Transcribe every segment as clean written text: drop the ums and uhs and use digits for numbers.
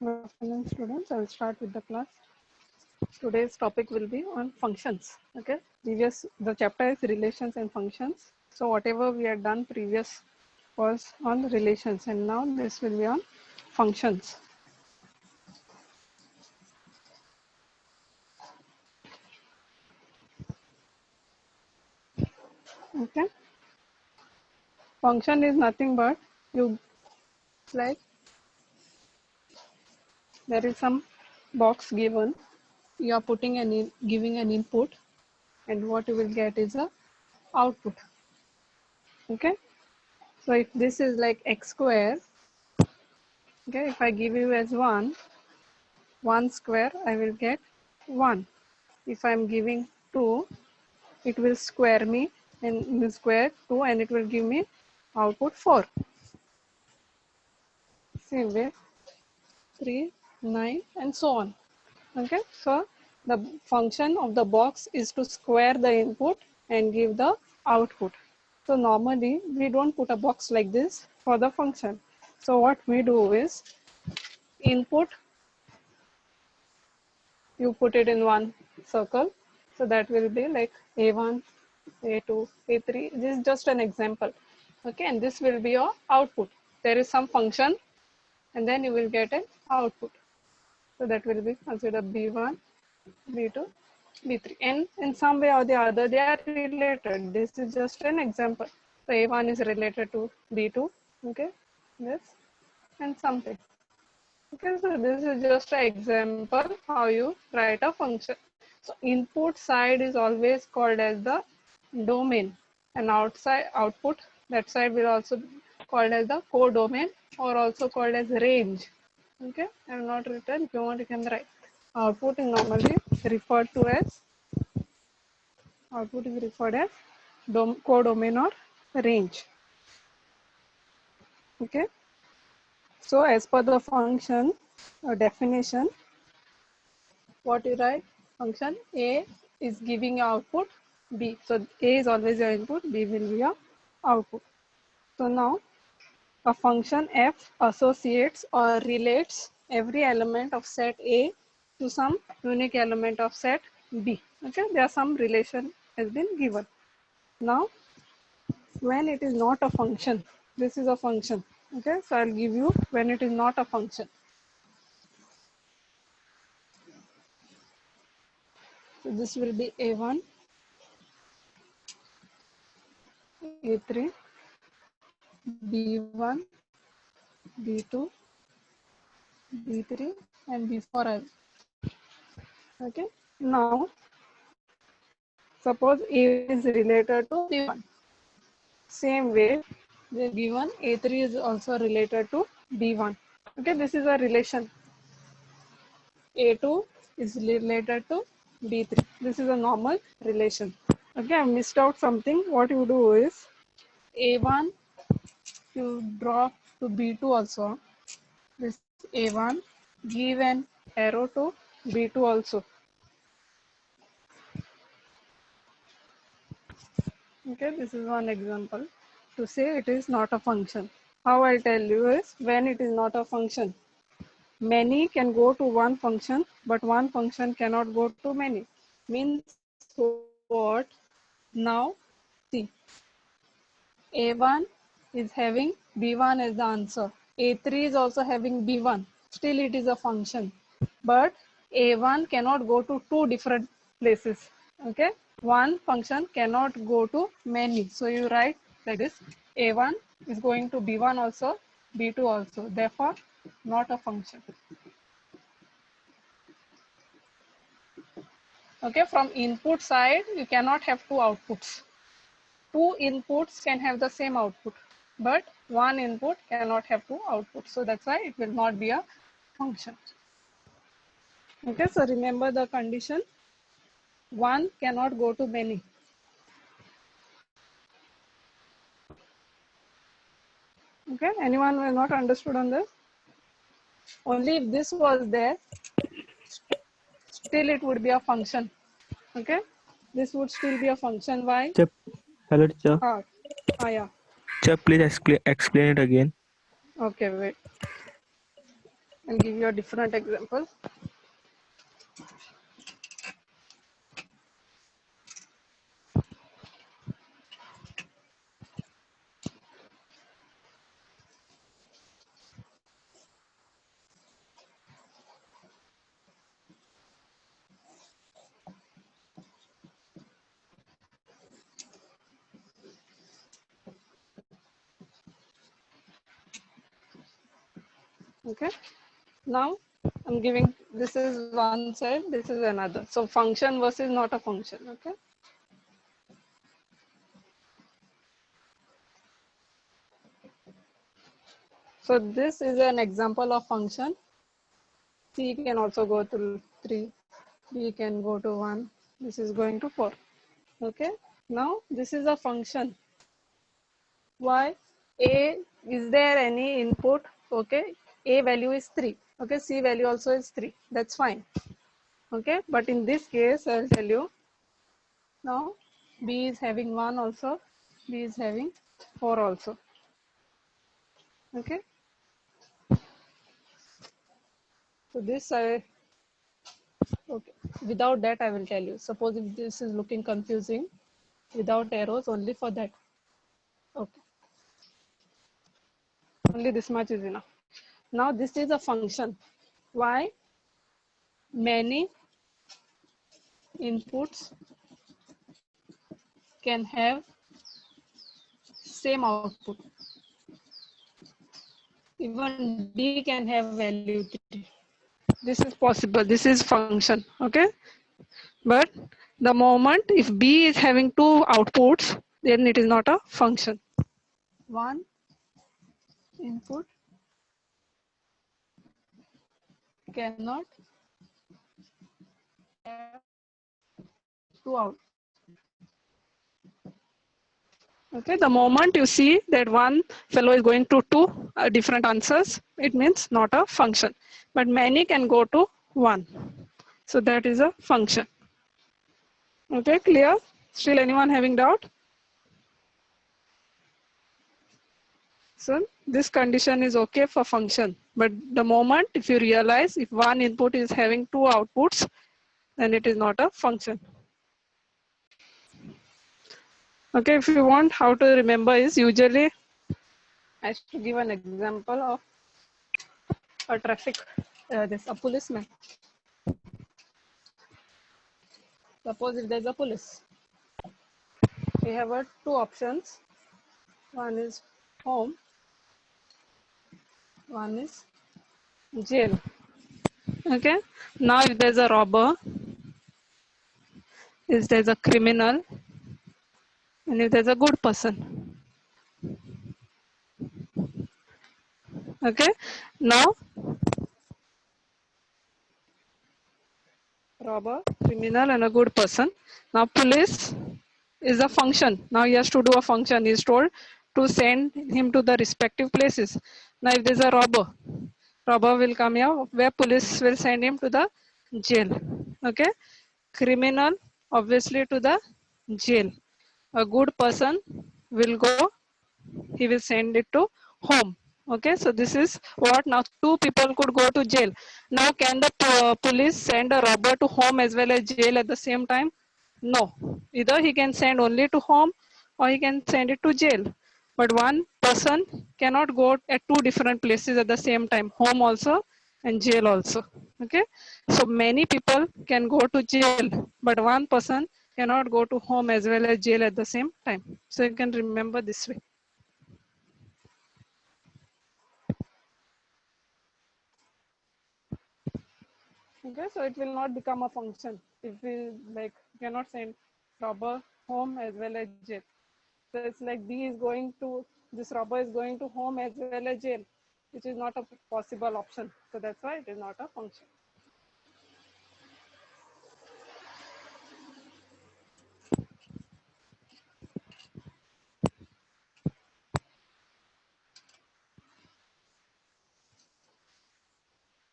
Good afternoon, students. I will start with the class. Today's topic will be on functions. Okay. The chapter is relations and functions. So whatever we had done previous was on relations, and now this will be on functions. Okay. Function is nothing but you like there is some box given. You are giving an input, and what you will get is a output. Okay. So if this is like x square, okay, if I give you as 1 square, I will get 1. If I am giving 2, it will square me and will square 2 and it will give me output 4. Same way 3, 9 and so on. Okay, so the function of the box is to square the input and give the output. So normally we don't put a box like this for the function. So what we do is input, you put it in one circle. So that will be like A1, A2, A3. This is just an example. Okay, and this will be your output. There is some function and then you will get an output. So that will be considered B1, B2, B3. And in some way or the other, they are related. This is just an example. So A1 is related to B2, okay, this and something. Okay, so this is just an example how you write a function. So input side is always called as the domain, and outside output, that side will also be called as the codomain or also called as range. Okay, I have not written. If you want, you can write. Output is normally referred to as codomain or range. Okay, so as per the function definition, what you write? Function A is giving output B. So A is always your input, B will be your output. So now a function f associates or relates every element of set A to some unique element of set B. Okay, there are some relation has been given. Now when it is not a function, this is a function. Okay, so I'll give you when it is not a function. So this will be A1, A3, B1, B2, B3 and B4. Okay. Now, suppose A is related to B1. Same way, the B1, A3 is also related to B1. Okay, this is a relation. A2 is related to B3. This is a normal relation. Okay, I missed out something. What you do is A1, you drop to B2 also. This A1, give an arrow to B2 also. Okay, this is one example to say it is not a function. How I'll tell you is when it is not a function. Many can go to one function, but one function cannot go to many. Means what? Now, see, A1 is having B1 as the answer. A3 is also having B1. Still it is a function. But A1 cannot go to two different places. Okay, one function cannot go to many. So you write like this: A1 is going to B1 also, B2 also. Therefore, not a function. Okay, from input side, you cannot have two outputs. Two inputs can have the same output, but one input cannot have two outputs. So that's why it will not be a function. Okay, so remember the condition. One cannot go to many. Okay, anyone will not understood on this? Only if this was there, still it would be a function. Okay, this would still be a function. Why? Chap, hello teacher. Yeah. Chap, please explain it again. Okay, wait. I'll give you a different example. Okay. Now I'm giving, this is one side, this is another. So function versus not a function. Okay. So this is an example of function. C can also go to 3, B can go to 1, this is going to 4. Okay. Now this is a function. Why? A, is there any input? Okay. A value is 3. Okay. C value also is 3. That's fine. Okay. But in this case, I'll tell you now B is having 1 also, B is having 4 also. Okay. So this I, okay. Without that I will tell you. Suppose if this is looking confusing, without arrows, only for that. Okay. Only this much is enough. Now this is a function. Why? Many inputs can have same output. Even D can have value 3. This is possible. This is function. Okay. But the moment if B is having 2 outputs, then it is not a function. One input cannot have 2 outputs. Okay, the moment you see that one fellow is going to 2 different answers, it means not a function. But many can go to 1. So that is a function. Okay, clear? Still anyone having doubt? So this condition is okay for function. But the moment if you realize if one input is having 2 outputs, then it is not a function. Okay, if you want how to remember is usually I should give an example of a traffic, a policeman. Suppose if there's a police, we have 2 options. One is home, one is jail. Okay. Now if there's a robber, if there's a criminal, and if there's a good person. Okay. Now robber, criminal, and a good person. Now police is a function. Now he has to do a function. He is told to send him to the respective places. Now if there's a robber, robber will come here where police will send him to the jail. Okay. Criminal obviously to the jail. A good person will go, he will send it to home. Okay, so this is what. Now 2 people could go to jail. Now can the police send a robber to home as well as jail at the same time? No, either he can send only to home or he can send it to jail. But one person cannot go at 2 different places at the same time, home also and jail also. Okay, so many people can go to jail, but one person cannot go to home as well as jail at the same time. So you can remember this way. Okay, so it will not become a function if we like cannot send robber home as well as jail. So it's like B is going to, this robber is going to home as well as jail, which is not a possible option. So that's why it is not a function.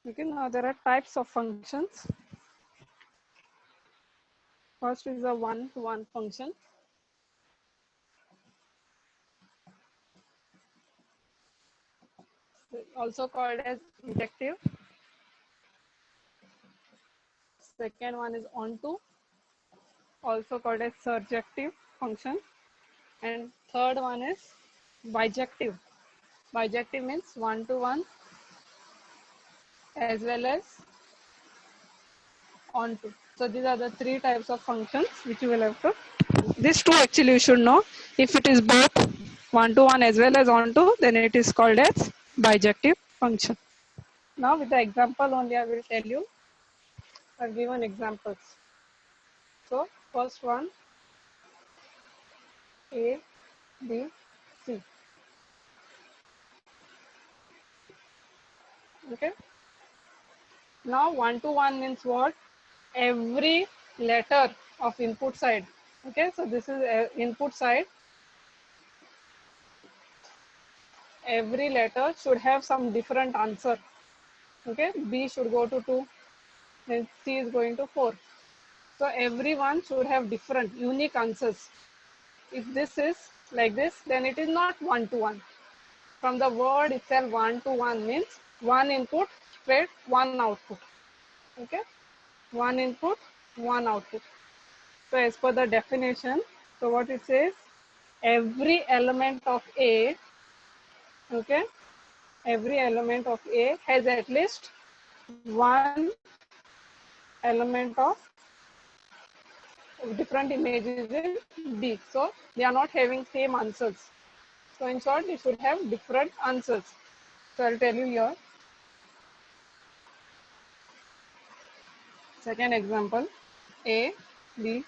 Okay, now there are types of functions. First is a one-to-one function. Also called as inductive. Second one is onto, also called as surjective function. And third one is bijective. Bijective means one to one as well as onto. So these are the three types of functions which you will have to. These two actually you should know. If it is both one to one as well as onto, then it is called as bijective function. Now with the example only I will tell you. I've given examples. So first one, A, B, C. Okay. Now one to one means what? Every letter of input side. Okay, so this is input side. Every letter should have some different answer. Okay, B should go to 2, then C is going to 4. So everyone should have different unique answers. If this is like this, then it is not one to one. From the word itself, one to one means one input, straight one output. Okay, one input, one output. So as per the definition, so what it says, every element of A, okay, every element of A has at least one element of different images in B. So they are not having same answers. So in short, they should have different answers. So I'll tell you here. Second example, A, B.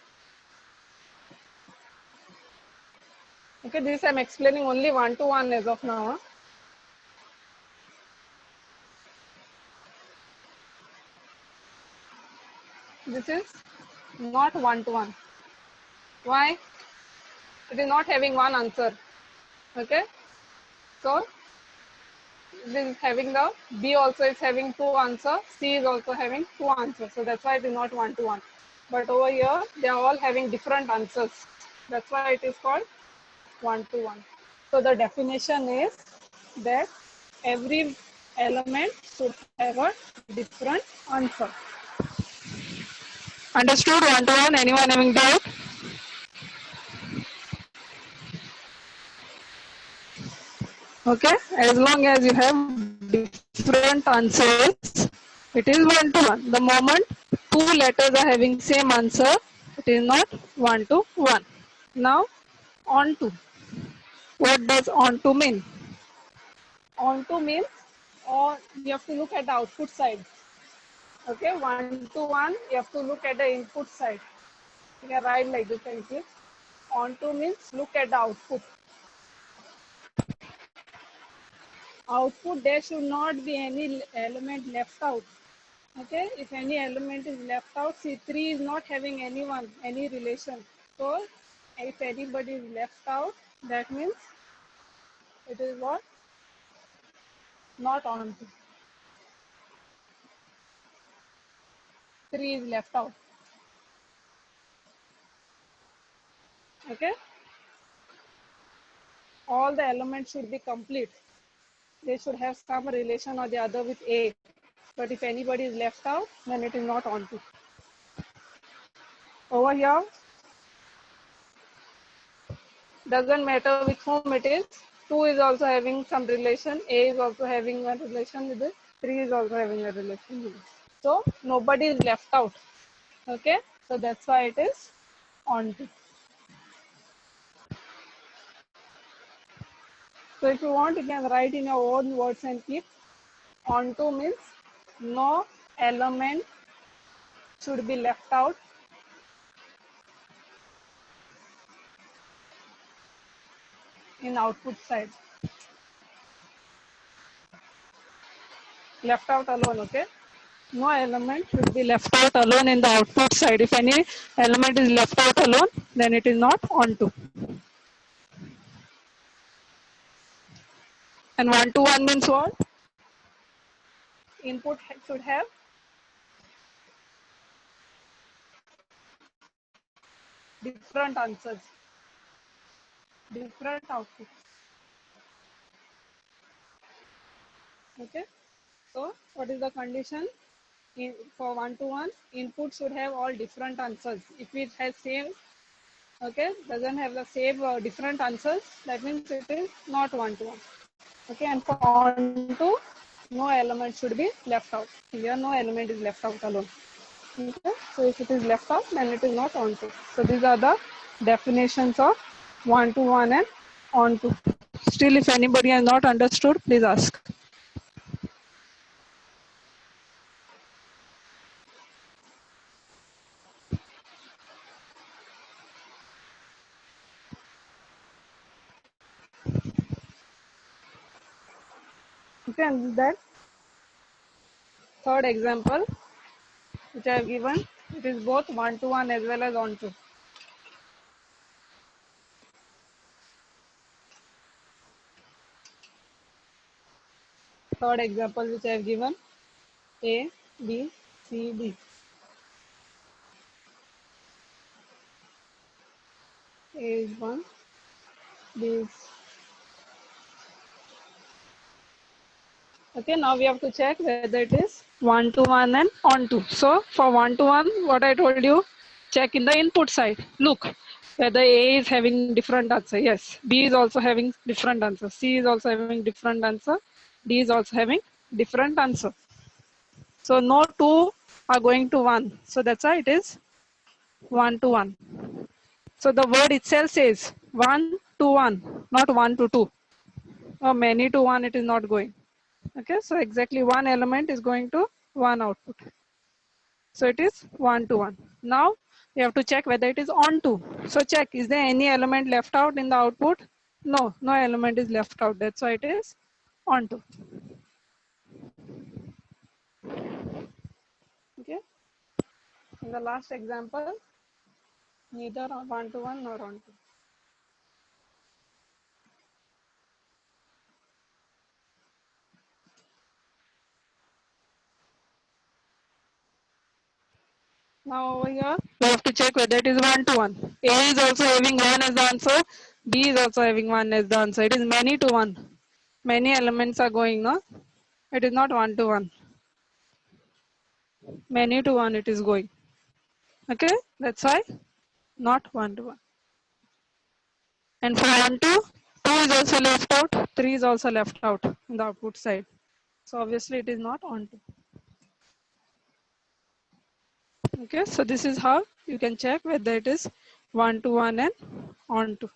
Okay, this I'm explaining only one to one as of now. This is not one to one. Why? It is not having one answer. Okay, so this is having the B also is having two answers, C is also having two answers. So that's why it is not one to one. But over here, they are all having different answers. That's why it is called one to one. So the definition is that every element should have a different answer. Understood? One to one? Anyone having doubt? Okay, as long as you have different answers, it is one to one. The moment two letters are having same answer, it is not one to one. Now, on to. What does on to mean? On to means, or you have to look at the output side. Okay, one to one, you have to look at the input side. You can write like this and see. On to means look at the output. Output, there should not be any element left out. Okay, if any element is left out, C3 is not having anyone, any relation. So if anybody is left out, that means it is what? Not on. 3 is left out. Okay, all the elements should be complete. They should have some relation or the other with A. But if anybody is left out, then it is not onto. Over here, doesn't matter with whom it is. 2 is also having some relation. A is also having a relation with it. 3 is also having a relation with it. So nobody is left out. Okay, so that's why it is onto. So if you want, you can write in your own words and keep. Onto means no element should be left out. In output side. Left out alone, okay? No element should be left out alone in the output side. If any element is left out alone, then it is not onto. And one to one means what? Input should have different answers, different outputs. Okay. So what is the condition? for 1 to 1, input should have all different answers. If it has same, okay, doesn't have the same different answers, that means it is not 1 to 1. Okay, and for on to, no element should be left out. Here no element is left out alone. Okay, so if it is left out, then it is not on to. So these are the definitions of 1 to 1 and on to. Still, if anybody has not understood, please ask. Okay, and that third example which I have given, it is both 1 to 1 as well as on to. Third example which I have given, A, B, C, D. A is 1, B is. Okay, now we have to check whether it is 1 to 1 and on to. So for 1 to 1, what I told you, check in the input side. Look whether A is having different answer. Yes, B is also having different answer. C is also having different answer. D is also having different answer. So no two are going to 1. So that's why it is 1 to 1. So the word itself says 1 to 1, not 1 to 2. Or many to 1, it is not going. Okay, so exactly one element is going to one output. So it is 1 to 1. Now we have to check whether it is on to. So check, is there any element left out in the output? No, no element is left out. That's why it is on to. Okay. In the last example, neither 1 to 1 nor on to. Now over here, we have to check whether it is 1 to 1. A is also having 1 as the answer. B is also having 1 as the answer. It is many to 1. Many elements are going, no? It is not 1 to 1. Many to 1 it is going. Okay, that's why not 1 to 1. And for 1 to 2 is also left out. 3 is also left out in the output side. So obviously it is not on to. Okay, so this is how you can check whether it is 1 to 1 and on to.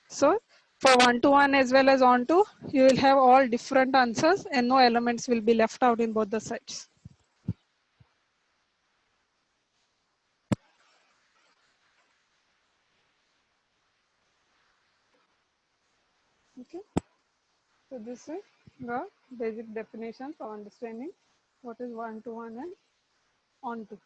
So for 1 to 1 as well as on to, you will have all different answers and no elements will be left out in both the sides. Okay, so this is the basic definition for understanding what is 1 to 1 and on to.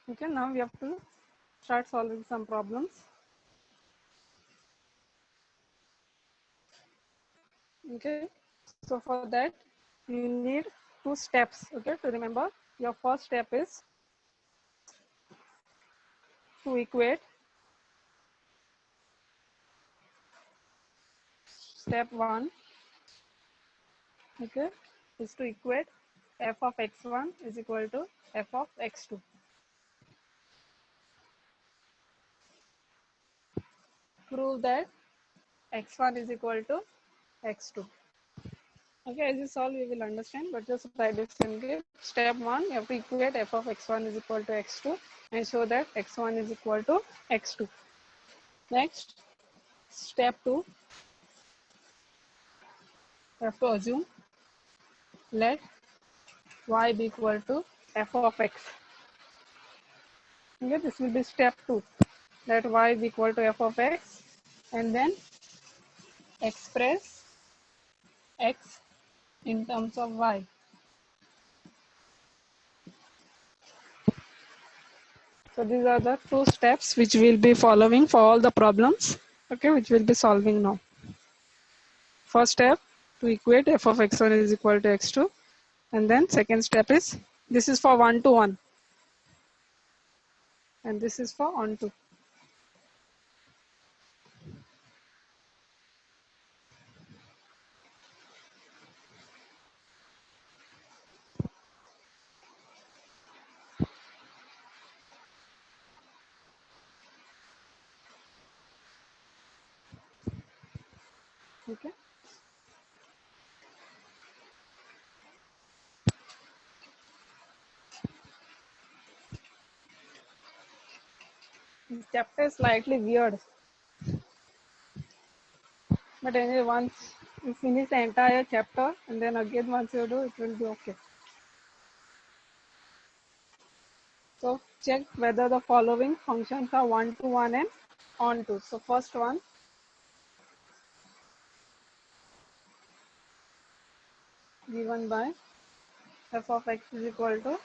Okay, now we have to start solving some problems. Okay, so for that you need two steps. Okay, to remember, your first step is to equate. Step 1, okay, is to equate f of x1 is equal to f of x2. Prove that x1 is equal to x2. Okay, as you solve, you will understand, but just write this in here. Step 1, you have to equate f of x1 is equal to x2 and show that x1 is equal to x2. Next, step 2, you have to assume let y be equal to f of x. Okay, this will be step 2. Let y is equal to f of x and then express x in terms of y. So these are the two steps which we'll be following for all the problems, okay, which we'll be solving now. First step, to equate f of x1 is equal to x2. And then second step is, this is for 1 to 1. And this is for on to. Okay. This chapter is slightly weird. But anyway, once you finish the entire chapter and then again once you do, it will be okay. So check whether the following functions are 1 to 1 and on to. So first one, given by f of x is equal to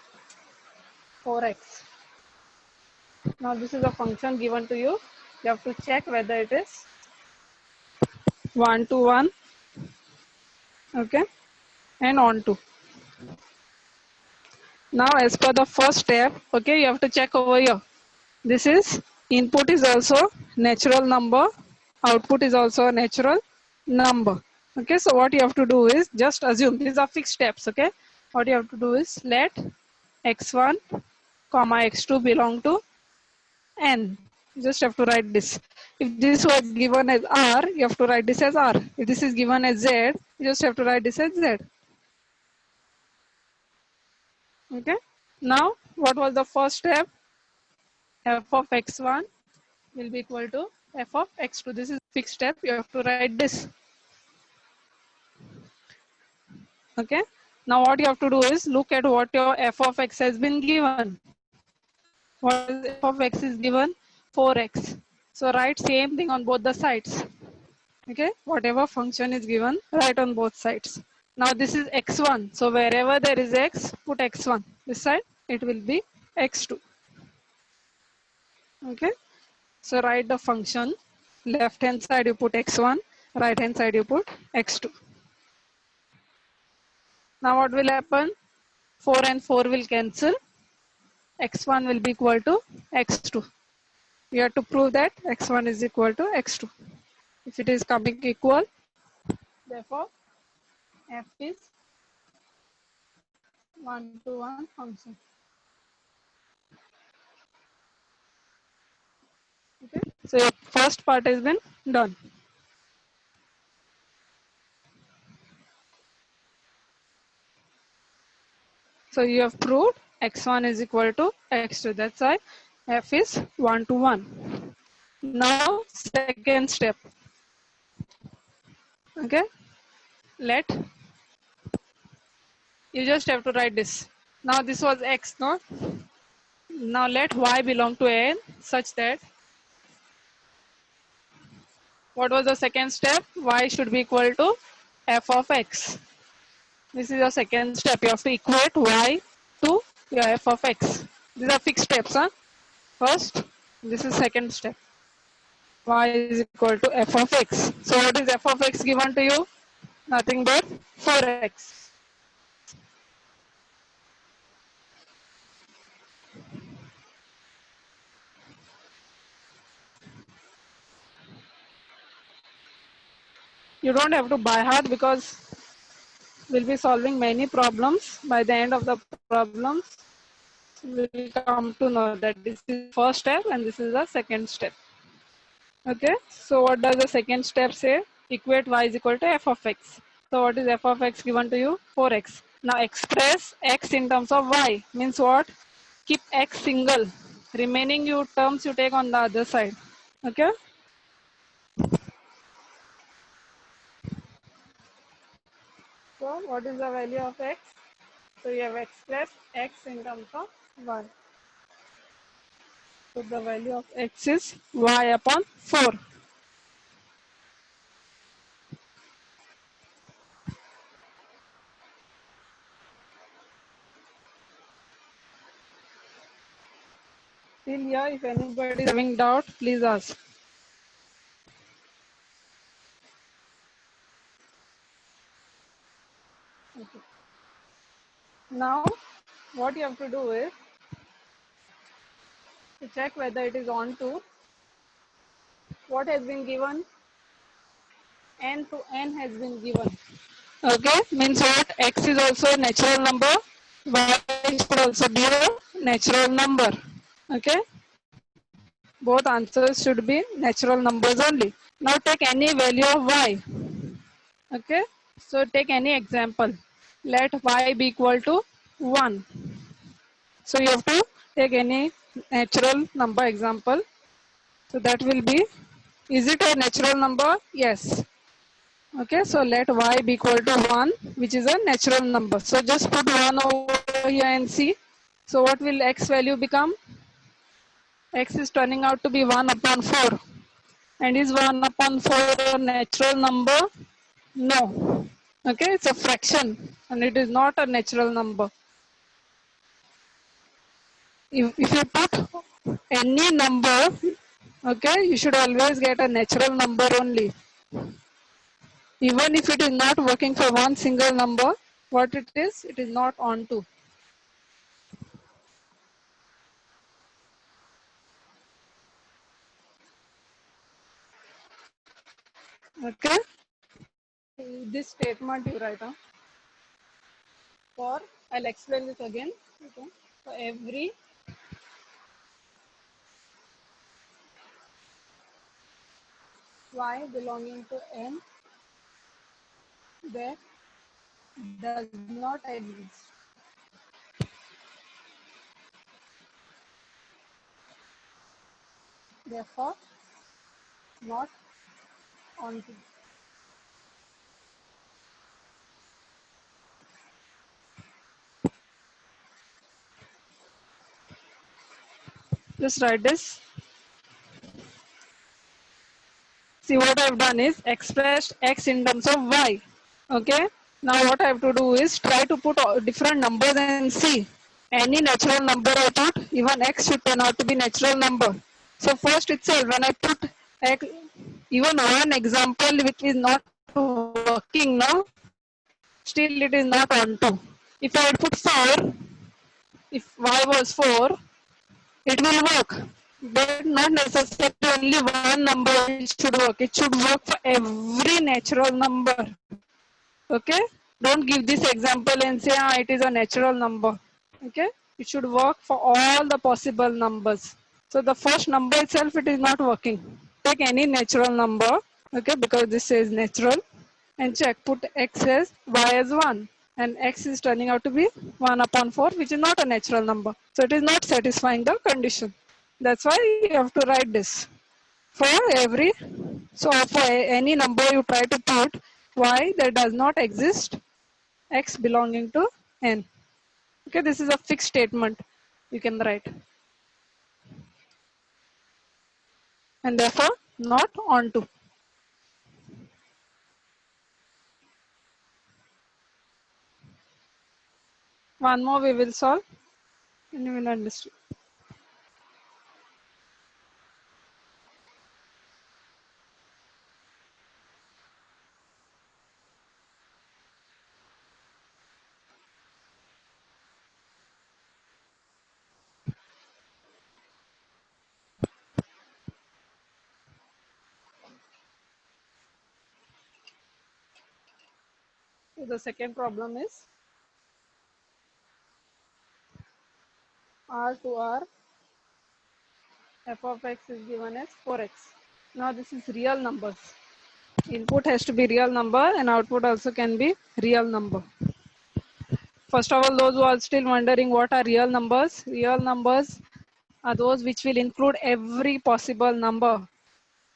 4x. Now this is a function given to you. You have to check whether it is 1 to 1, okay, and on to. Now as per the first step, okay, you have to check over here. This is input is also natural number, output is also a natural number. Okay, so what you have to do is just assume these are fixed steps. Okay, what you have to do is let x1 comma x2 belong to n. You just have to write this. If this was given as r, you have to write this as r. If this is given as z, you just have to write this as z. Okay, now what was the first step? F of x1 will be equal to f of x2. This is fixed step. You have to write this. Okay. Now what you have to do is look at what your f of x has been given. What is f of x is given? 4x. So write same thing on both the sides. Okay. Whatever function is given, write on both sides. Now this is x1. So wherever there is x, put x1. This side it will be x2. Okay. So write the function. Left hand side you put x1. Right hand side you put x2. Now what will happen? 4 and 4 will cancel. X1 will be equal to x2. You have to prove that x1 is equal to x2. If it is coming equal, therefore f is 1 to 1 function. Okay. So your first part has been done. So you have proved x1 is equal to x2. That's why f is 1 to 1. Now second step. Okay. Let, you just have to write this. Now this was x, no? Now let y belong to n such that, what was the second step? Y should be equal to f of x. This is your second step. You have to equate y to your f of x. These are fixed steps. Huh? First, this is second step. Y is equal to f of x. So what is f of x given to you? Nothing but 4x. You don't have to by heart because we'll be solving many problems. By the end of the problems, we'll come to know that this is the first step and this is the second step. Okay, so what does the second step say? Equate y is equal to f of x. So what is f of x given to you? 4x. Now express x in terms of y. Means what? Keep x single. Remaining you terms you take on the other side. Okay. So what is the value of x? So you have expressed x in terms of y. So the value of x is y upon 4. Till here, if anybody is having doubt, please ask. Okay. Now what you have to do is to check whether it is on to what has been given. N to n has been given. Okay, means what? X is also a natural number, y should also be a natural number. Okay, both answers should be natural numbers only. Now take any value of y. Okay, so take any example. Let y be equal to 1. So you have to take any natural number example. So that will be, is it a natural number? Yes. Okay, so let y be equal to 1, which is a natural number. So just put 1 over here and see. So what will x value become? X is turning out to be 1 upon 4. And is 1 upon 4 a natural number? No. Okay, it's a fraction and it is not a natural number. If you put any number, okay, you should always get a natural number only. Even if it is not working for one single number, what it is not onto. Okay, this statement you write down. For, I'll explain this again. Okay. For every y belonging to n that does not exist. Therefore, not onto. Just write this. See, what I've done is expressed x in terms of y. Okay. Now what I have to do is try to put different numbers and see. Any natural number I put, even x should turn out to be natural number. So first itself, when I put x, even one example which is not working now, still it is not onto. If I put 4, if y was 4, it will work. But not necessarily only one number should work. It should work for every natural number. Okay? Don't give this example and say, it is a natural number. Okay? It should work for all the possible numbers. So the first number itself, it is not working. Take any natural number, okay, because this says natural, and check, put x as y as 1. And x is turning out to be 1 upon 4, which is not a natural number. So it is not satisfying the condition. That's why you have to write this. For every, so for any number you try to put y that does not exist, x belonging to n. Okay, this is a fixed statement you can write. And therefore not onto. One more we will solve and you will understand. So the second problem is r to r f of x is given as 4x. Now this is real numbers. Input has to be real number and output also can be real number. First of all, those who are still wondering what are real numbers are those which will include every possible number.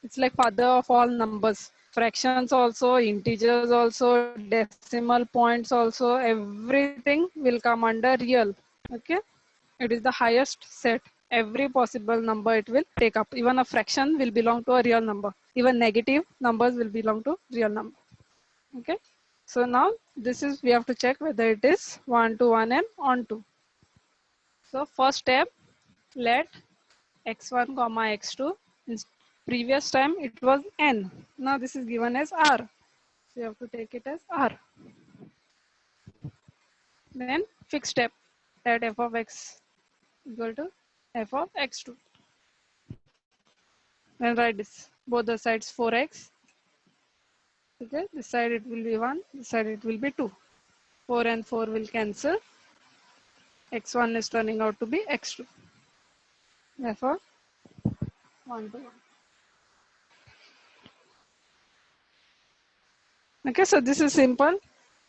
It's like father of all numbers. Fractions also, integers also, decimal points also, everything will come under real. Okay, it is the highest set. Every possible number it will take up. Even a fraction will belong to a real number. Even negative numbers will belong to real number. Okay, so now this is, we have to check whether it is 1 to 1 and on to. So first step, let x1 comma x2, in previous time it was n, now this is given as r, so you have to take it as r. Then fixed step that f of x equal to f of x2. Then write this, both the sides 4x. Okay, this side it will be 1, this side it will be 2. 4 and 4 will cancel. x1 is turning out to be x2. Therefore, 1 to 1. Okay, so this is simple.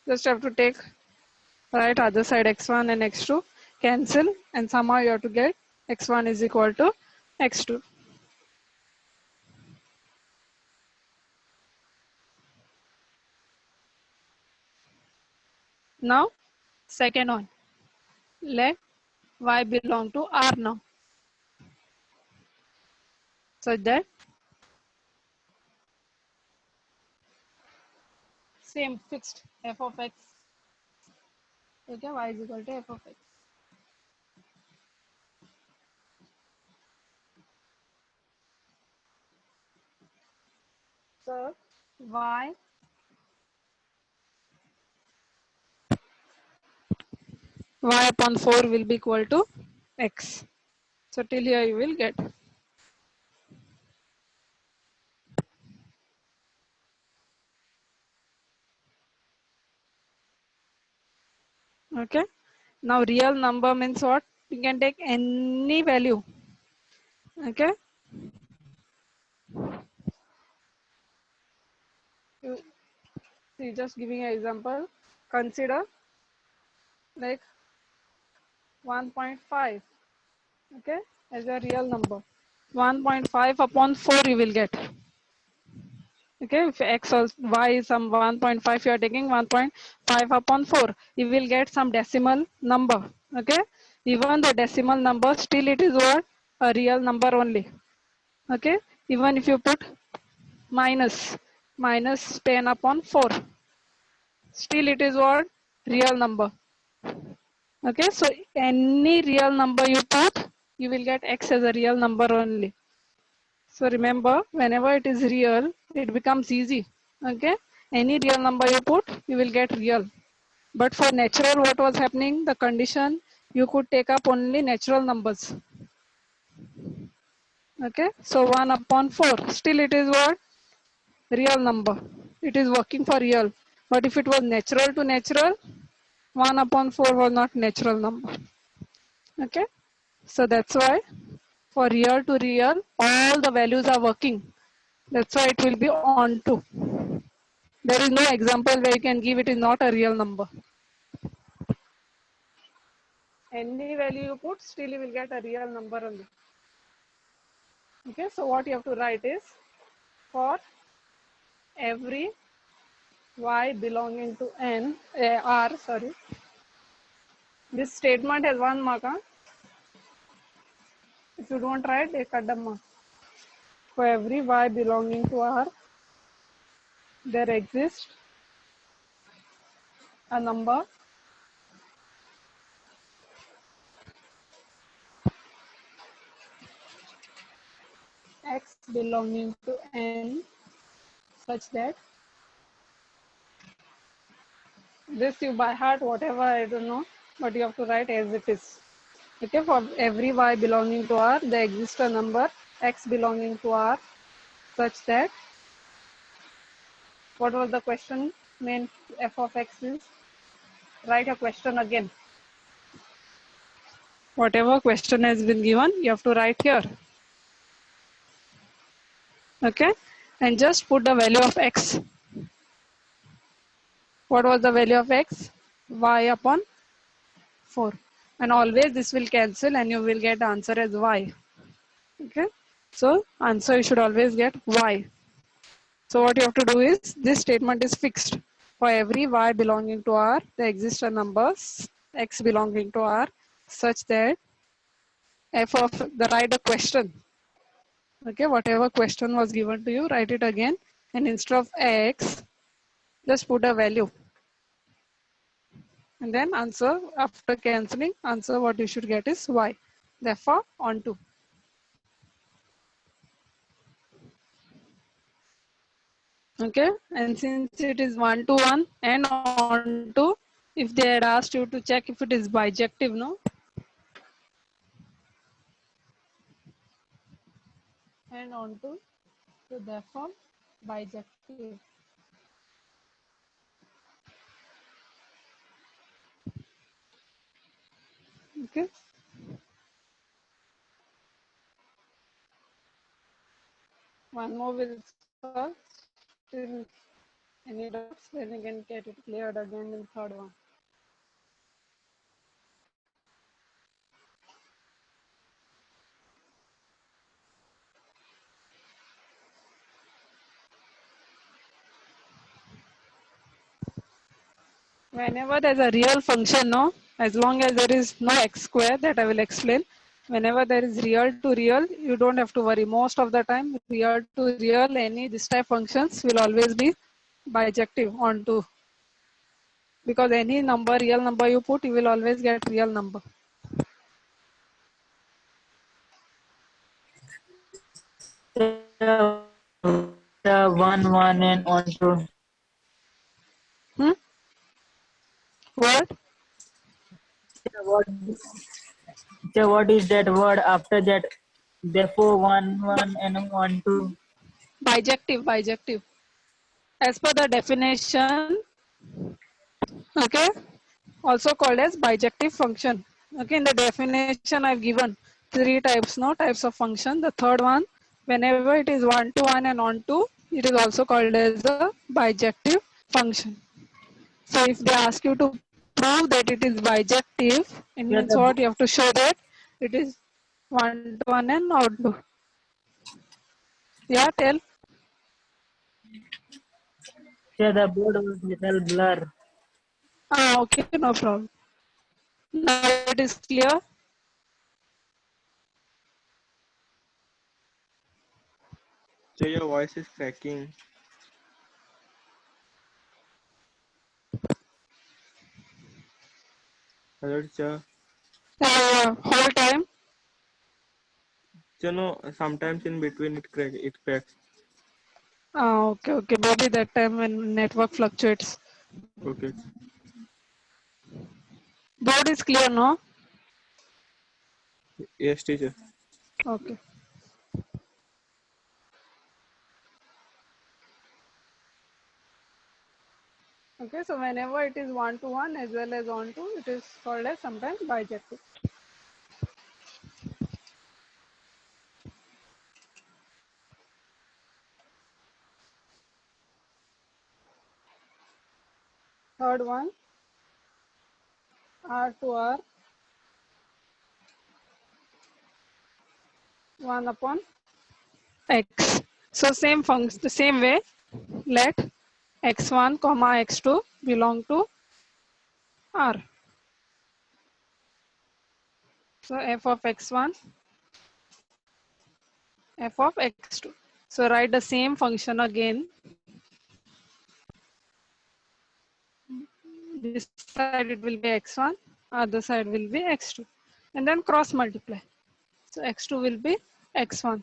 Just have to take right other side x1 and x2, cancel, and somehow you have to get x1 is equal to x2. Now, second one, let y belong to R now, such that same fixed f of x, okay, y is equal to f of x. So, y upon 4 will be equal to x. So, till here you will get. Okay. Now, real number means what? You can take any value. Okay. You see, just giving an example. Consider like 1.5. Okay, as a real number. 1.5 upon 4 you will get. Okay, if x or y is some 1.5, you are taking 1.5 upon 4. You will get some decimal number. Okay, even the decimal number, still it is what? A real number only. Okay, even if you put minus 10 upon 4, still it is what? Real number. Okay, so any real number you put, you will get x as a real number only. So remember, whenever it is real, it becomes easy. Okay, any real number you put, you will get real. But for natural, what was happening? The condition, you could take up only natural numbers. Okay, so 1 upon 4, still it is what? Real number. It is working for real. But if it was natural to natural, 1 upon 4 was not natural number. Okay, so that's why for real to real, all the values are working. That's why it will be onto. There is no example where you can give it is not a real number. Any value you put, still you will get a real number only. Okay, so what you have to write is, for every y belonging to R, sorry. This statement has one mark. Huh? If you don't write, they cut the mark. For every y belonging to R, there exists a number x belonging to n such that, this you by heart, whatever, I don't know, but you have to write as it is. Okay, for every y belonging to R, there exists a number x belonging to R such that, what was the question? Main f of x is, write a question again. Whatever question has been given, you have to write here. Okay, and just put the value of x. What was the value of x? Y upon 4. And always this will cancel and you will get the answer as y. Okay, so answer you should always get y. So what you have to do is, this statement is fixed. For every y belonging to R, there exists a number x belonging to R such that f of the write a question. Okay, whatever question was given to you, write it again, and instead of x, just put a value. And then answer, after cancelling, answer what you should get is y. Therefore, onto. Okay, and since it is 1 to 1 and onto, if they had asked you to check if it is bijective, no? And onto, so therefore bijective. Okay. One more will solve. Still any doubts? Then you can get it cleared again in third one. Whenever there's a real function, no, as long as there is no x square, that I will explain. Whenever there is real to real, you don't have to worry. Most of the time, real to real, any this type functions will always be bijective onto. Because any number, real number you put, you will always get real number. The 1 1 and onto. Hmm? What? What, what is that word after that? Therefore, 1 1 and onto. Bijective, bijective. As per the definition, okay, also called as bijective function. Okay, in the definition I've given three types, no, types of function. The third one, whenever it is one to one and on to, it is also called as a bijective function. So if they ask you to prove that it is bijective, it Yeah, means what? You have to show that it is one to one and on to. Yeah, tell. the board was little blur. Ah, okay, no problem. Now it is clear. So your voice is cracking. Hello, teacher. Whole time. So no, sometimes in between it cracks. Ah, okay, okay. Maybe that time when network fluctuates. Okay. Board is clear, no? Yes, teacher. Okay. Okay, so whenever it is one to one as well as on to, it is called as sometimes bijective. Third one, R to R, 1 upon X. So same function, the same way, let x1 comma x2 belong to R. So f of x1, f of x2. So write the same function again. This side it will be x1, other side will be x2. And then cross multiply. So x2 will be x1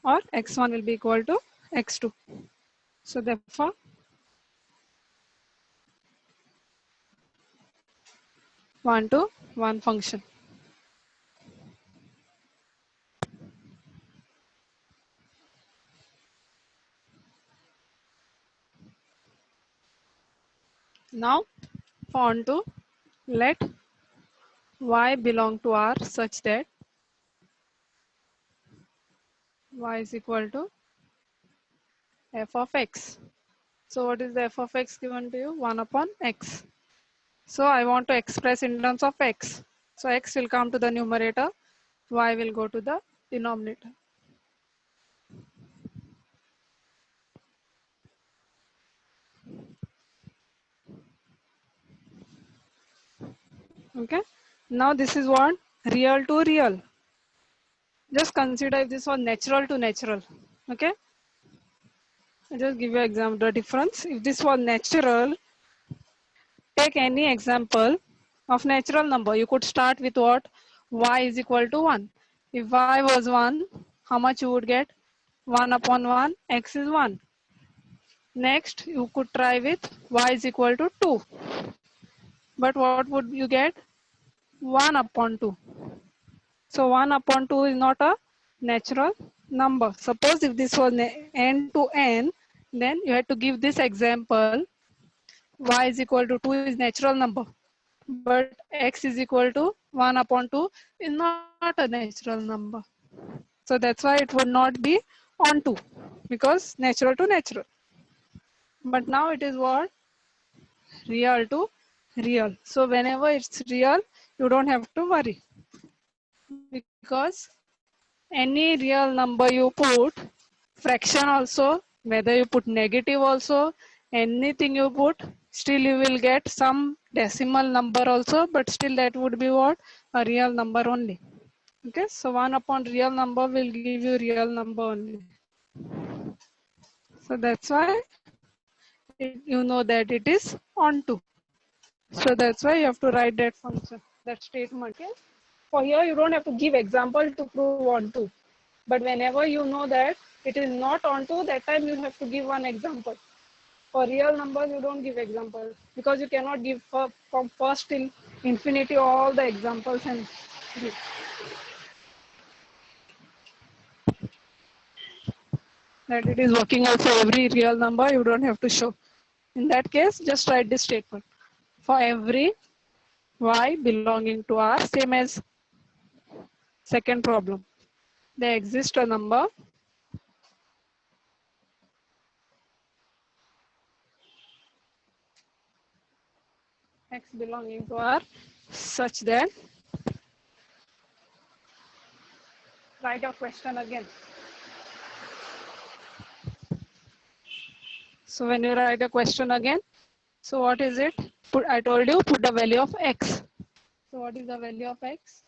or x1 will be equal to x2. So therefore, one to one function. Now, for on to let y belong to R such that y is equal to f of x. So what is the f of x given to you? 1 upon x. So I want to express in terms of x. So x will come to the numerator, y will go to the denominator. Okay. Now this is what? Real to real. Just consider if this was natural to natural. Okay. I just give you an example. The difference. If this was natural, take any example of natural number. You could start with what? Y is equal to 1. If y was 1, how much you would get? 1 upon 1, x is 1. Next, you could try with y is equal to 2. but what would you get? 1 upon 2. So 1 upon 2 is not a natural number. Suppose if this was n to n, then you had to give this example. Y is equal to 2 is natural number, but x is equal to 1 upon 2 is not a natural number. So that's why it would not be on 2, because natural to natural. But now it is what? Real to real. So whenever it's real, you don't have to worry, because any real number you put, fraction also, whether you put negative also, anything you put, still you will get some decimal number also, but still that would be what? A real number only. Okay, so 1 upon real number will give you real number only. So that's why you know that it is on 2. So that's why you have to write that function, that statement. Okay? For here, you don't have to give example to prove on 2. But whenever you know that it is not on 2, that time you have to give one example. For real numbers, you don't give example, because you cannot give from first till infinity all the examples and give. That it is working also every real number, you don't have to show. In that case, just write this statement. For every y belonging to R, same as second problem, there exists a number x belonging to R such that, write your question again. So when you write a question again, so what is it? I told you, put the value of x. So what is the value of x?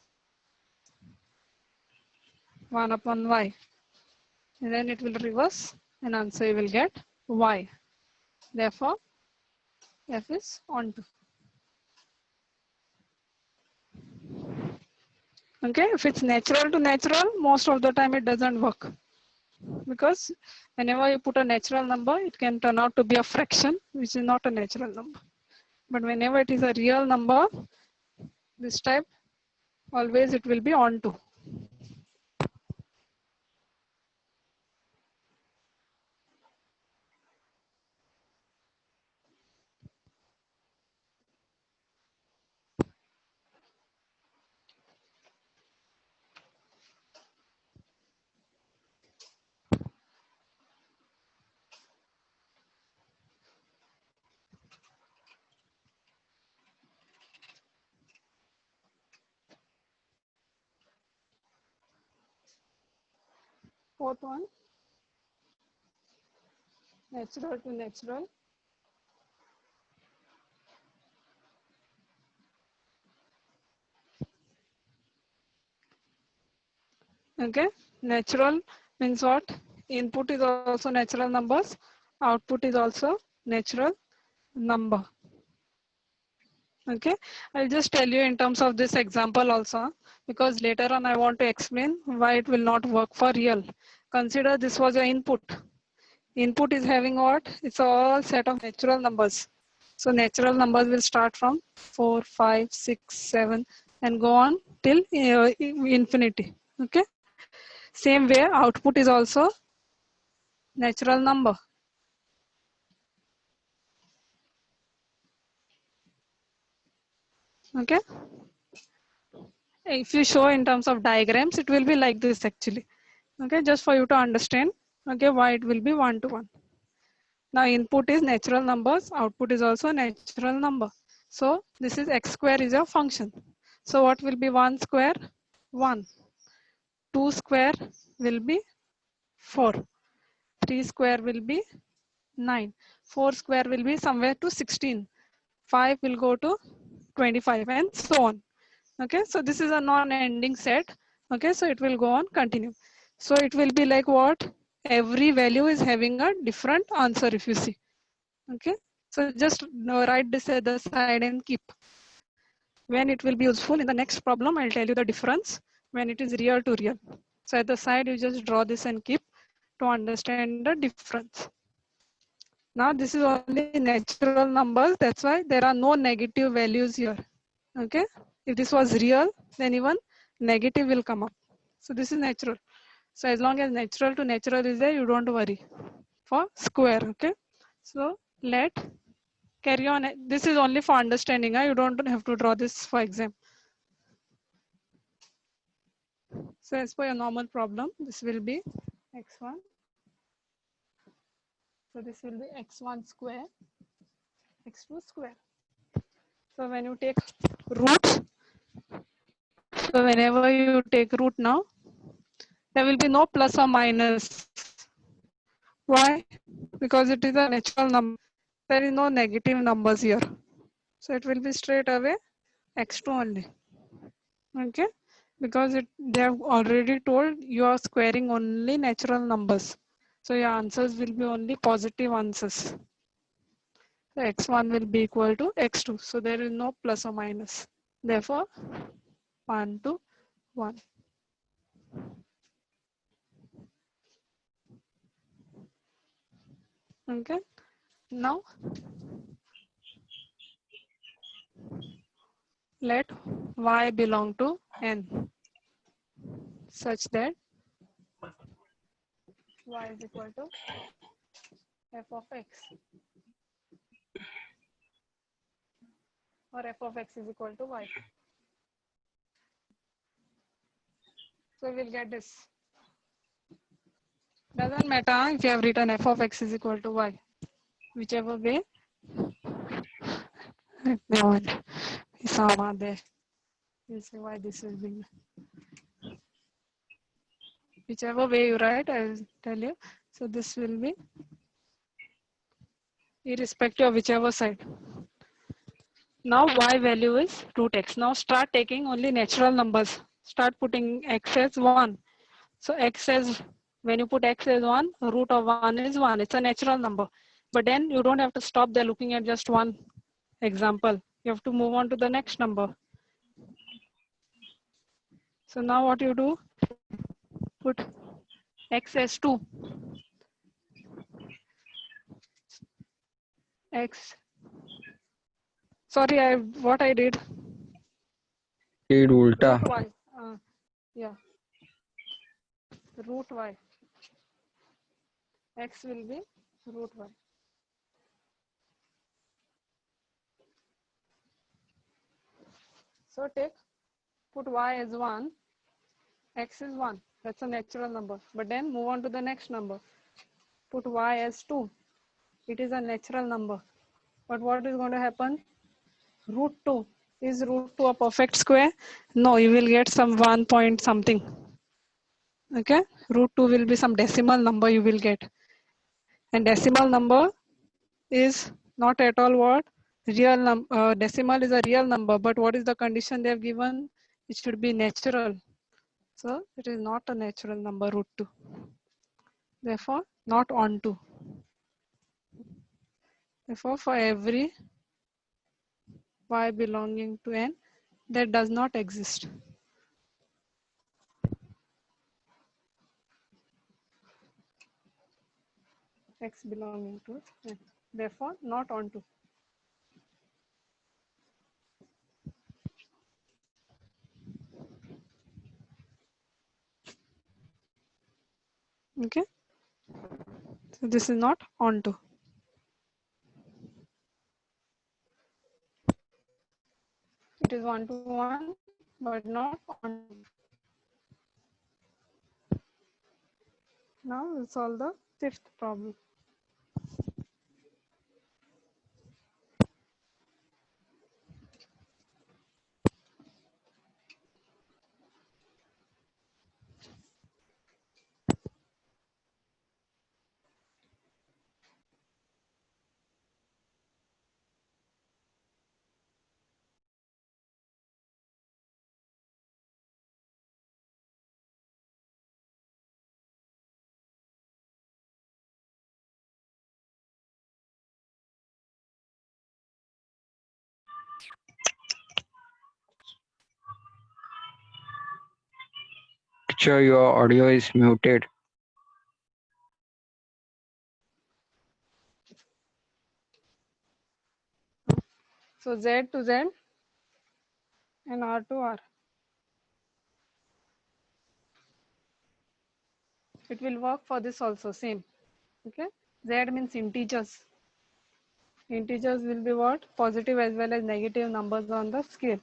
1 upon y. And then it will reverse, and answer you will get y. Therefore, f is on 2. Okay, if it's natural to natural, most of the time it doesn't work. Because whenever you put a natural number, it can turn out to be a fraction, which is not a natural number. But whenever it is a real number, this type, always it will be on 2. Fourth one, natural to natural. Okay, natural means what? Input is also natural numbers, output is also natural number. Okay, I'll just tell you in terms of this example also, because later on I want to explain why it will not work for real. Consider this was your input. Input is having what? It's all set of natural numbers. So natural numbers will start from 4, 5, 6, 7 and go on till infinity. Okay. Same way, output is also natural number. Okay. If you show in terms of diagrams, it will be like this actually. Okay, just for you to understand. Okay, why it will be 1 to 1. Now input is natural numbers, output is also natural number. So this is x square is your function. So what will be 1 square? 1. 2 square will be 4. 3 square will be 9. 4 square will be somewhere to 16. 5 will go to 25 and so on. Okay, so this is a non-ending set. Okay, so it will go on continue. So it will be like what? Every value is having a different answer if you see. Okay, so just write this at the side and keep. When it will be useful in the next problem, I'll tell you the difference when it is real to real. So at the side, you just draw this and keep to understand the difference. Now this is only natural numbers. That's why there are no negative values here. Okay. If this was real, then even negative will come up. So this is natural. So as long as natural to natural is there, you don't worry. For square, okay. So let carry on. This is only for understanding. You don't have to draw this for exam. So as per your normal problem, this will be x1. So this will be x1 square, x2 square. So when you take roots, so whenever you take root now, there will be no plus or minus. Why? Because it is a natural number. There is no negative numbers here. So it will be straight away x2 only. Okay, because they have already told you are squaring only natural numbers, so your answers will be only positive answers. So x1 will be equal to x2, so there is no plus or minus, therefore 1 to 1. Okay, now let y belong to n such that y is equal to f of x, or f of x is equal to y. So we'll get this. Doesn't matter if you have written f of x is equal to y. Whichever way, there. You'll see why this is being. Whichever way you write, I'll tell you. So this will be irrespective of whichever side. Now y value is root x. Now start taking only natural numbers. Start putting x as 1. So x as, when you put x as 1, root of 1 is 1. It's a natural number. But then you don't have to stop there looking at just one example. You have to move on to the next number. So now what you do, put x as 2. X. Sorry, what I did. Did ulta. Root y. Yeah. Root y. X will be root y. So put y as 1. X is 1. That's a natural number. But then move on to the next number. Put y as 2. It is a natural number. But what is going to happen? Root 2. Is root 2 a perfect square? No, you will get some 1 point something. Okay? Root 2 will be some decimal number you will get. And decimal number is not at all what? Real decimal is a real number, but what is the condition they have given? It should be natural. So it is not a natural number, root 2. Therefore, not onto. Therefore, for every y belonging to n, that does not exist. X belonging to n. Therefore, not onto. Okay. So this is not onto. It is 1 to 1, but not onto. Now we'll solve the 5th problem. Teacher, your audio is muted. So Z to Z and R to R. It will work for this also, same. Okay. Z means integers. Integers will be what? Positive as well as negative numbers on the scale.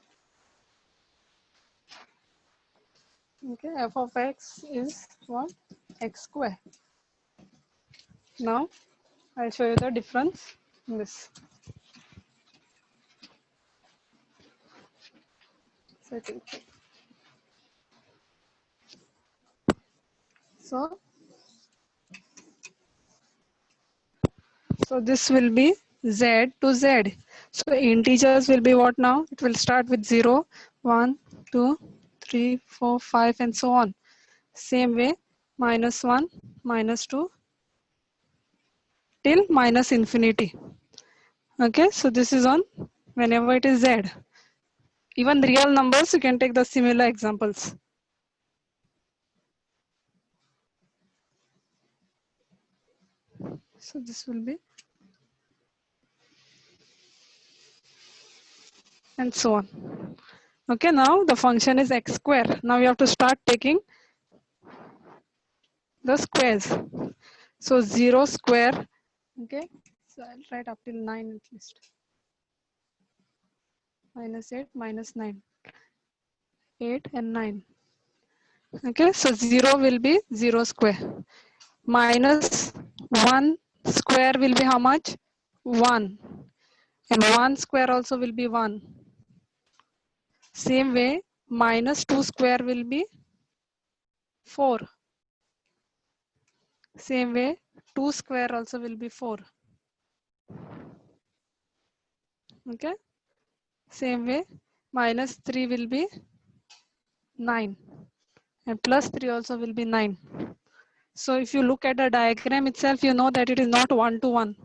Okay, f of x is what? X square. Now, I'll show you the difference in this. Setting. So this will be Z to Z. So integers will be what now? It will start with 0, 1, 2, 3, 4, 5 and so on. Same way, minus 1, minus 2 till minus infinity. Okay, so this is on whenever it is Z. Even real numbers, you can take the similar examples. So this will be, and so on. Okay, now the function is x square. Now you have to start taking the squares. So 0 square, okay, so I'll write up till 9 at least. Minus 8, minus 9. 8 and 9. Okay, so 0 will be 0 square. Minus 1 square will be how much? 1. And 1 square also will be 1. Same way, minus 2 square will be 4. Same way, 2 square also will be 4. Okay. Same way, minus 3 will be 9. And plus 3 also will be 9. So if you look at the diagram itself, you know that it is not 1 to 1.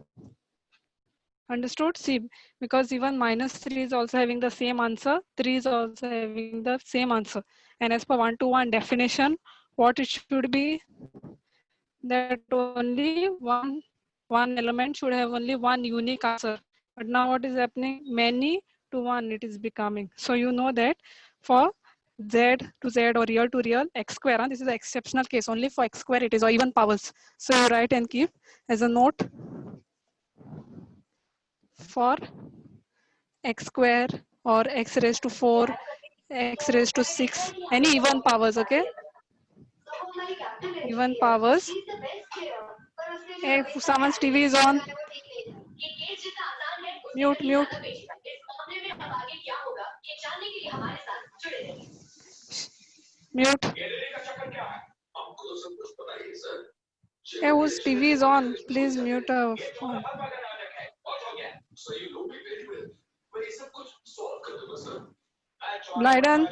Understood? See, because even minus 3 is also having the same answer, 3 is also having the same answer. And as per 1 to 1 definition, what it should be, that only one element should have only one unique answer. But now what is happening? Many to one it is becoming. So you know that for Z to Z or real to real, x square, this is an exceptional case. Only for x square it is, or even powers. So you write and keep as a note for x square or x raised to 4, x raised to 6, any even powers, okay? Even powers. Hey, someone's TV is on. Mute, mute. Mute. Hey, whose TV is on? Please mute her phone. Blyden.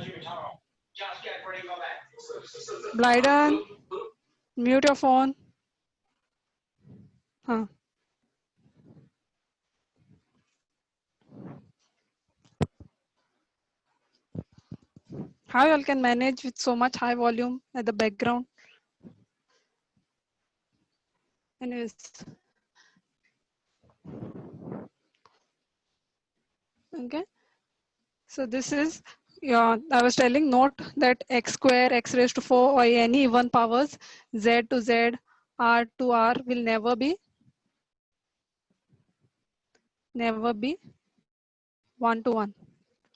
Blyden. Mute your phone. Huh. How you all can manage with so much high volume at the background? Anyways. Okay. So this is, yeah, I was telling, note that x square, x raised to 4 or any even powers, z to z, r to r will never be 1 to 1.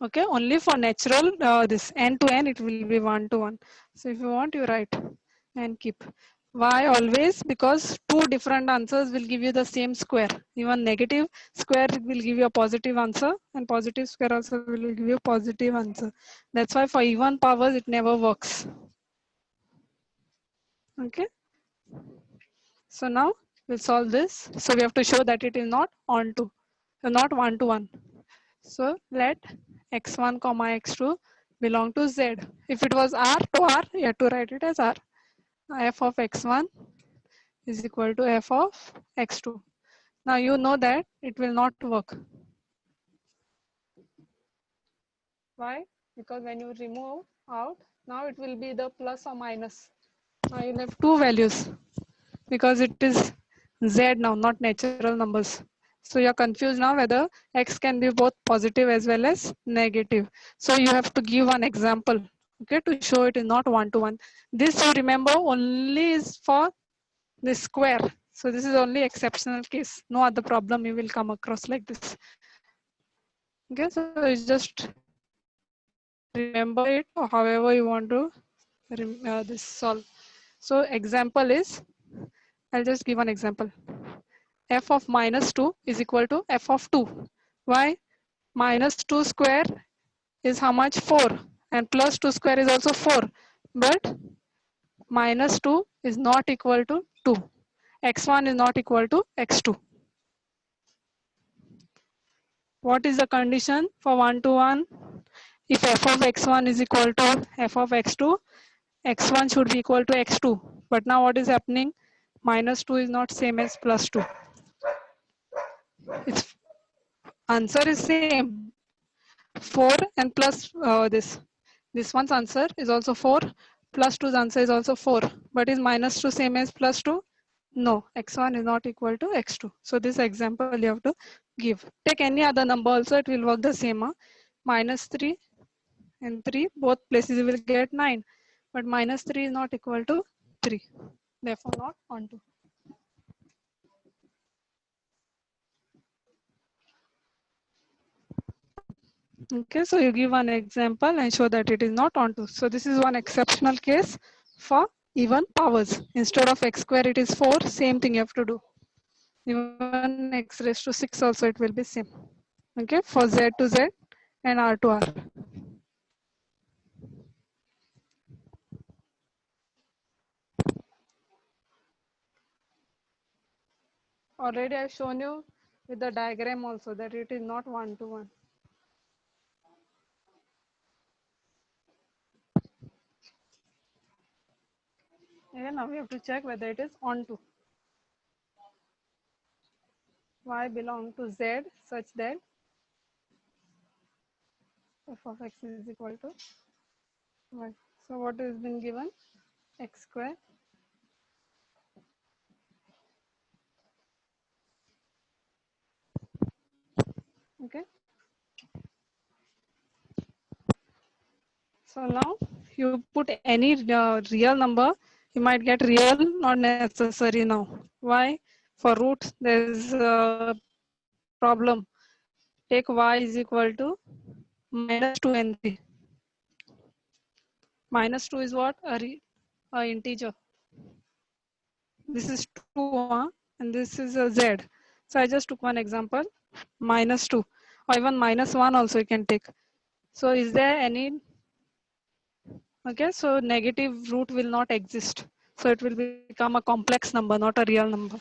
Okay, only for natural, this n to n, it will be 1 to 1. So if you want, you write and keep. Why always? Because two different answers will give you the same square. Even negative square will give you a positive answer, and positive square also will give you a positive answer. That's why for even powers, it never works. Okay. So now we'll solve this. So we have to show that it is not onto, not 1 to 1. So let x1 comma x2 belong to z. If it was r to r, you have to write it as r. F of x1 is equal to f of x2. Now you know that it will not work. Why? Because when you remove out, now it will be the plus or minus. Now you'll have two values because it is z now, not natural numbers. So you're confused now whether x can be both positive as well as negative. So you have to give an example, okay, to show it is not one-to-one. This you remember only is for the square. So this is only exceptional case. No other problem you will come across like this. Okay, so it's just remember it or however you want to this solve. So example is, I'll just give an example. F of minus 2 is equal to f of 2. Why? Minus 2 square is how much? 4. And plus 2 square is also 4. But minus 2 is not equal to 2. X1 is not equal to x2. What is the condition for 1-to-1? If f of x1 is equal to f of x2, x1 should be equal to x2. But now what is happening? Minus 2 is not same as plus 2. Its answer is same. 4 and plus this one's answer is also 4. Plus 2's answer is also 4. But is minus 2 same as plus 2? No, x1 is not equal to x2. So this example you have to give. Take any other number also, it will work the same. Minus 3 and 3, both places you will get 9. But minus 3 is not equal to 3. Therefore not onto. Okay, so you give an example and show that it is not onto. So this is one exceptional case for even powers. Instead of x square, it is 4. Same thing you have to do. Even x raised to 6 also it will be same. Okay, for z to z and r to r. Already I've shown you with the diagram also that it is not one-to-one. Again, now we have to check whether it is onto. Y belong to Z such that f of x is equal to y. So what has been given? X square okay. So now you put any real number, you might get real, not necessary now. Why? For root, there is a problem. Take y is equal to minus 2 and 3. Minus 2 is what? A integer. This is 2 and this is a z. So I just took one example, minus 2 or even minus 1 also you can take. So is there any, okay, so negative root will not exist. So it will become a complex number, not a real number.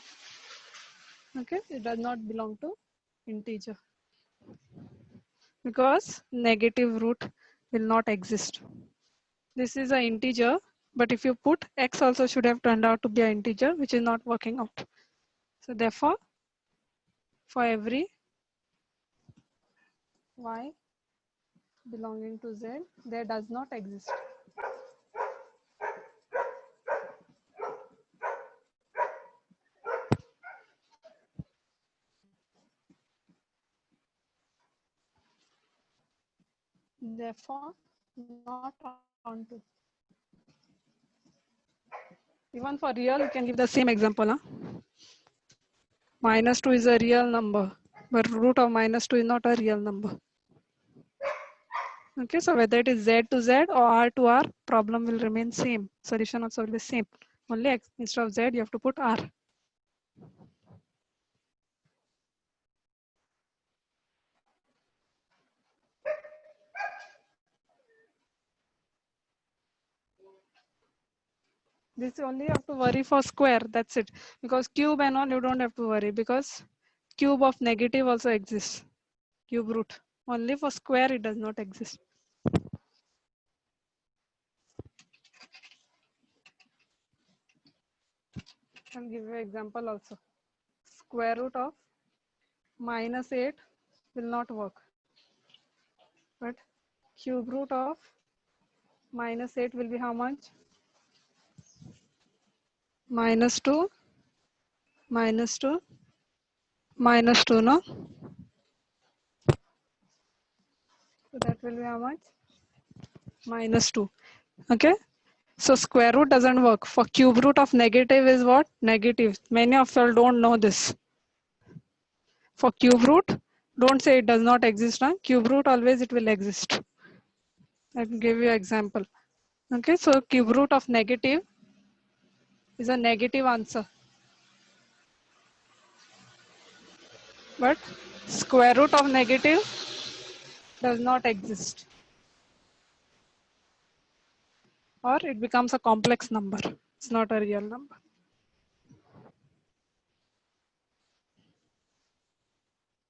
Okay, it does not belong to integer because negative root will not exist. This is an integer, but if you put x also should have turned out to be an integer, which is not working out. So therefore, for every y belonging to z, there does not exist. Therefore, not onto. Even for real, you can give the same example. Huh? Minus 2 is a real number, but root of minus 2 is not a real number. Okay, so whether it is z to z or r to r, problem will remain same. Solution also will be same. Only x, instead of z, you have to put r. This only you have to worry for square, that's it. Because cube and all, you don't have to worry because cube of negative also exists. Cube root. Only for square, it does not exist. I'll give you an example also. Square root of minus 8 will not work. But cube root of minus 8 will be how much? Minus 2, minus 2, minus 2, no? So that will be how much? Minus 2. Okay. So square root doesn't work. For cube root of negative is what? Negative. Many of you all don't know this. For cube root, don't say it does not exist. Huh? Cube root always it will exist. I will give you an example. Okay, so cube root of negative is a negative answer. But square root of negative does not exist. Or it becomes a complex number. It's not a real number.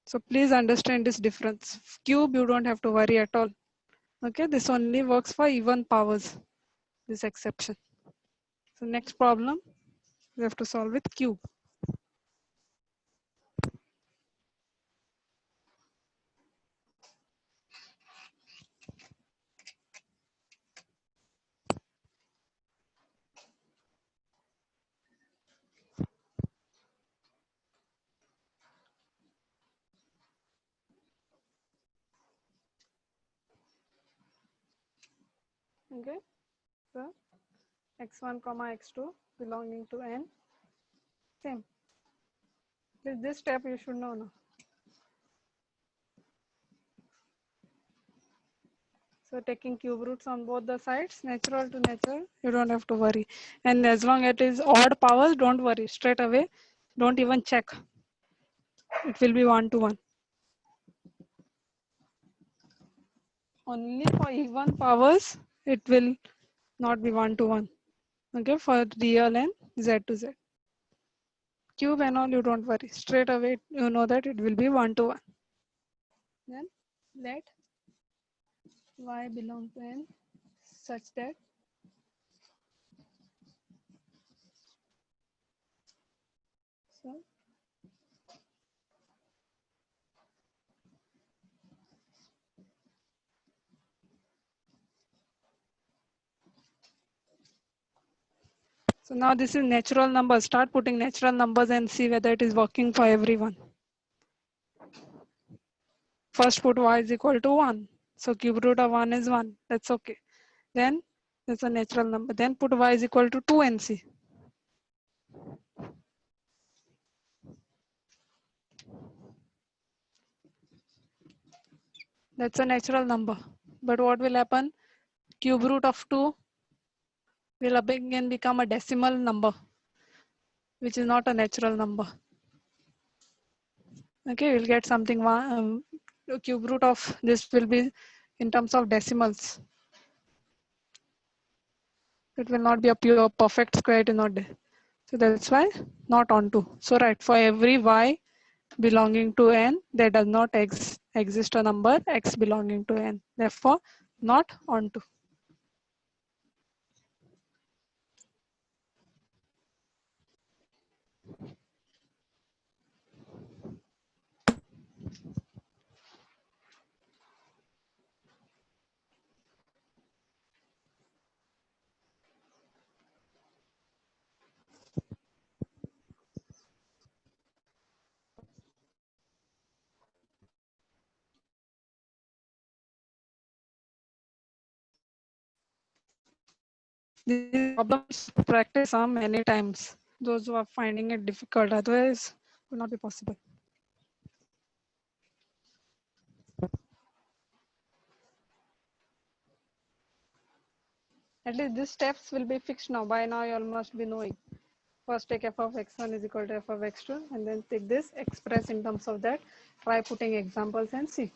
So please understand this difference. Cube, you don't have to worry at all. Okay, this only works for even powers, this exception. So next problem, we have to solve with cube. Okay, so x1 comma x2 belonging to n, same. This step you should know now. So taking cube roots on both the sides, natural to natural, you don't have to worry. And as long as it is odd powers, don't worry. Straight away, don't even check. It will be 1 to 1. Only for even powers, it will not be 1 to 1. Okay, for real and z to z. Cube and all, you don't worry. Straight away, you know that it will be 1 to 1. Then let y belong to n such that so now this is natural numbers. Start putting natural numbers and see whether it is working for everyone. First put y is equal to 1. So cube root of 1 is 1. That's okay. Then it's a natural number. Then put y is equal to 2 and see. That's a natural number. But what will happen? Cube root of 2 will again become a decimal number, which is not a natural number. Okay, we'll get something, cube root of this will be in terms of decimals. It will not be a pure perfect square, it is not there. So that's why not onto. So right, for every y belonging to n, there does not exist a number x belonging to n. Therefore, not onto. These problems practice many times. Those who are finding it difficult, otherwise it will not be possible. At least these steps will be fixed now. By now you all must be knowing. First take f of x1 is equal to f of x2 and then take this, express in terms of that. Try putting examples and see.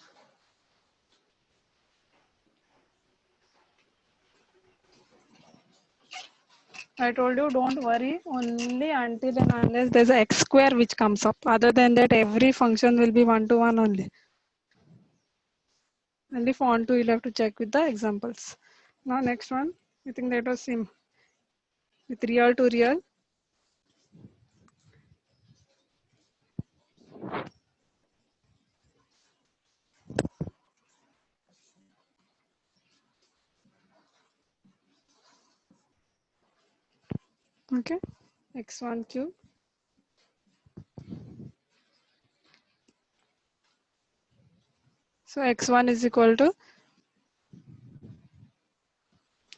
I told you don't worry only until and unless there's a x square which comes up. Other than that, every function will be 1 to 1 only. And if on to, you'll have to check with the examples. Now next one, I think that was same with real to real. Okay, x1 cube So x1 is equal to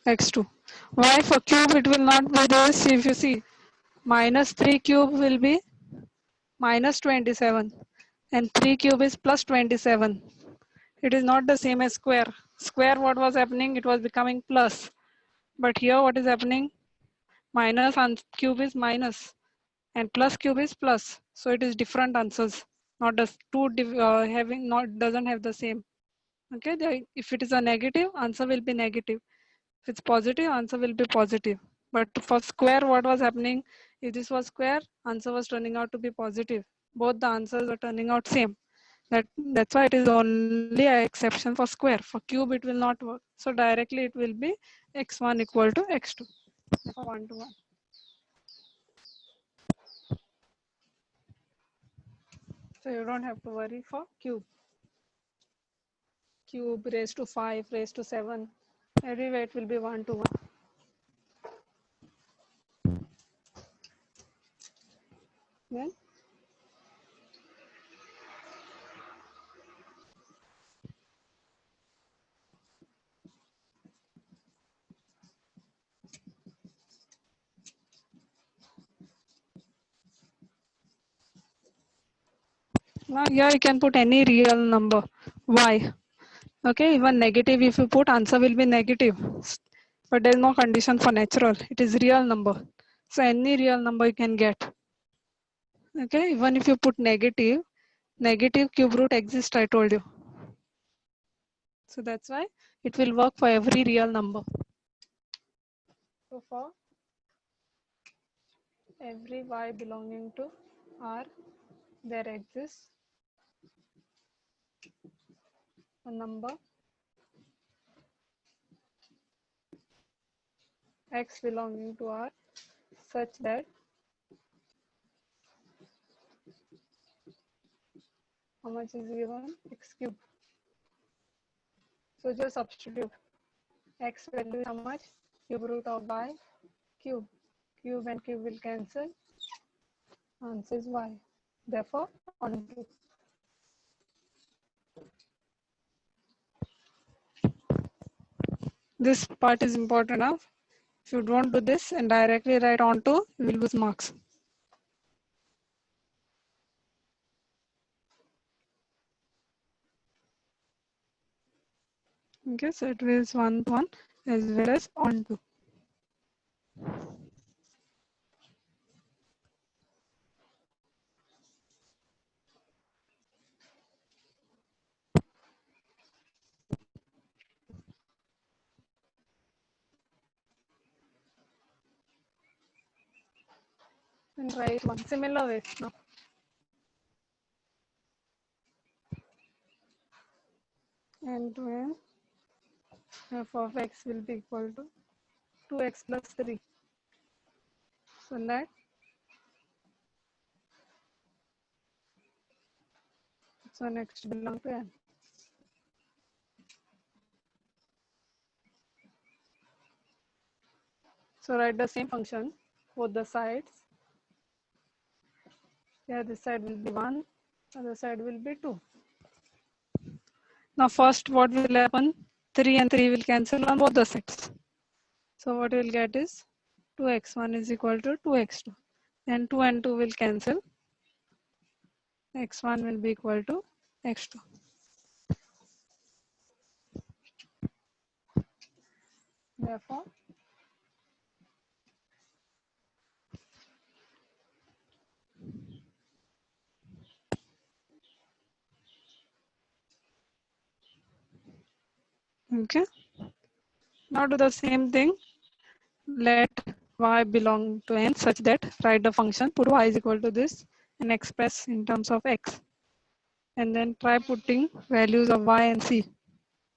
x2. Why for cube it will not be this? If you see, minus 3 cube will be minus 27 and 3 cube is plus 27. It is not the same as square. Square, what was happening? It was becoming plus. But here what is happening? Minus and cube is minus and plus cube is plus. So it is different answers. Not the two having not doesn't have the same. Okay, if it is a negative, answer will be negative. If it's positive, answer will be positive. But for square, what was happening? If this was square, answer was turning out to be positive. Both the answers were turning out same. That's why it is only an exception for square. For cube, it will not work. So directly it will be x1 equal to x2. 1 to 1. So you don't have to worry for cube. Cube raised to 5, raised to 7. Everywhere it will be 1 to 1. Then now here you can put any real number. Why? Okay, even negative if you put, answer will be negative. But there is no condition for natural. It is real number. So any real number you can get. Okay, even if you put negative, negative cube root exists, I told you. So that's why it will work for every real number. So for every y belonging to R, there exists a number x belonging to R such that how much is given? X cube. So just substitute x value is how much? Cube root of y cube. Cube and cube will cancel. Answer is y. Therefore, onto. This part is important enough. If you don't do this and directly write onto, you will lose marks. Okay, so it is 1 to 1 as well as onto. And write one similar way now. And when f of x will be equal to 2x plus 3. So let so next belong to n. So write the same function both the sides. Here this side will be 1, other side will be 2. Now first what will happen? 3 and 3 will cancel on both the sides. So what we will get is 2x1 is equal to 2x2. Then 2 and 2 will cancel. X1 will be equal to x2. Therefore, okay. Now do the same thing. Let y belong to n such that write the function, put y is equal to this and express in terms of x. And then try putting values of y and c.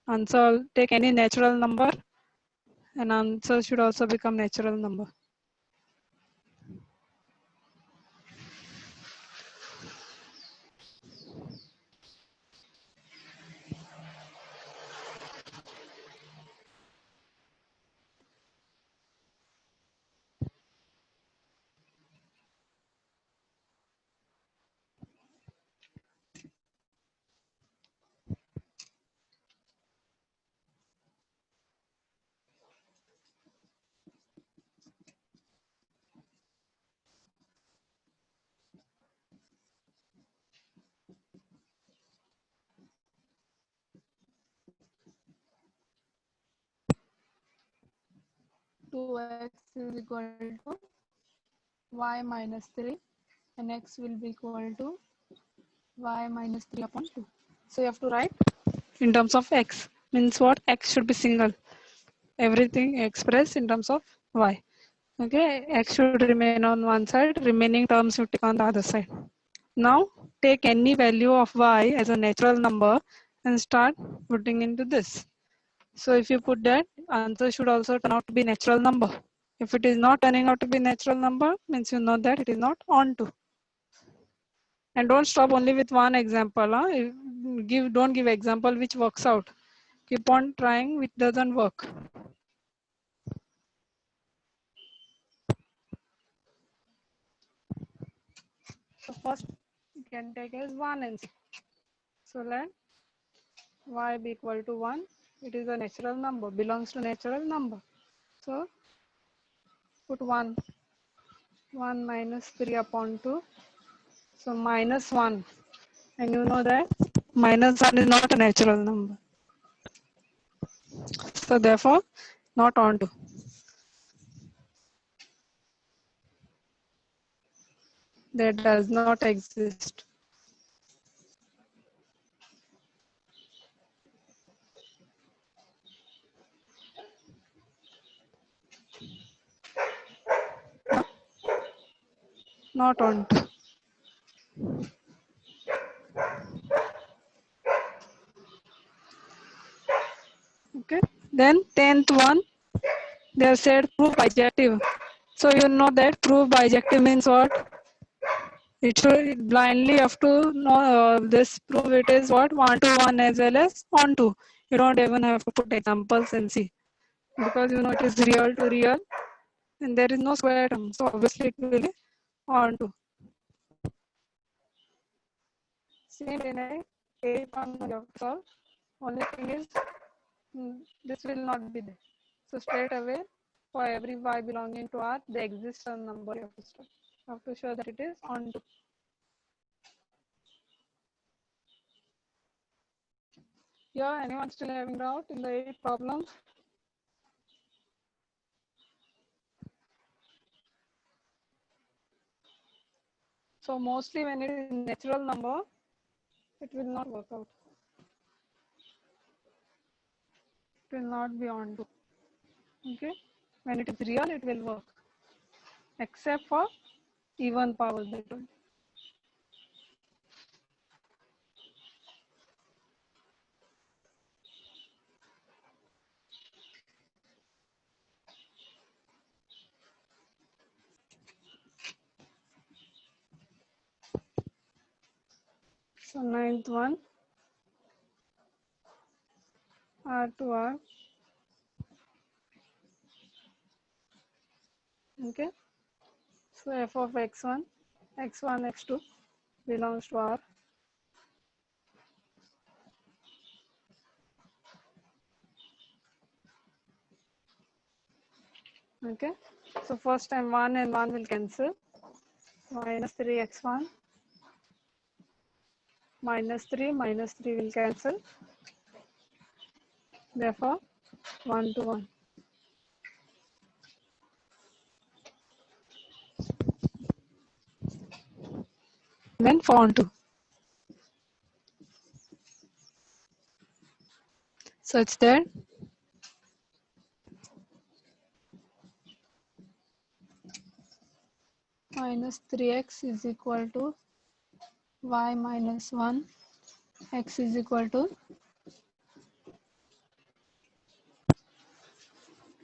Answer, take any natural number and answer should also become natural number. 2x is equal to y minus 3 and x will be equal to y minus 3 upon 2. So you have to write in terms of x. Means what? X should be single. Everything expressed in terms of y. Okay, x should remain on one side, remaining terms should take on the other side. Now take any value of y as a natural number and start putting into this. So if you put that, answer should also turn out to be natural number. If it is not turning out to be natural number, means you know that it is not onto. And don't stop only with one example. Huh? Don't give example which works out. Keep on trying which doesn't work. So first you can take as 1 and see. So let y be equal to 1. It is a natural number, belongs to natural number. So put 1. 1 minus 3 upon 2. So minus 1. And you know that minus 1 is not a natural number. So therefore, not onto. That does not exist. Not onto. Okay. Then 10th one, they have said prove bijective. So you know that prove bijective means what? It should blindly have to know this prove it is what 1 to 1 as well as on to. You don't even have to put examples and see because you know it is real to real and there is no square term. So obviously it will be on to. Same in a 8 you have to solve. Only thing is this will not be there. So straight away for every y belonging to R, there exists a number you have to start. You have to show that it is on to. Yeah, anyone still having doubt in the 8 problems? So mostly when it is natural number, it will not work out. It will not be on to. Okay. When it is real, it will work. Except for even power that one. So 9th one, R to R. Okay. So f of x1, x1, x2 belongs to R. Okay. So first time 1 and 1 will cancel. Minus 3x1. Minus 3 will cancel. Therefore, 1 to 1. Then 4 on 2. Such that minus 3x is equal to y minus 1. X is equal to.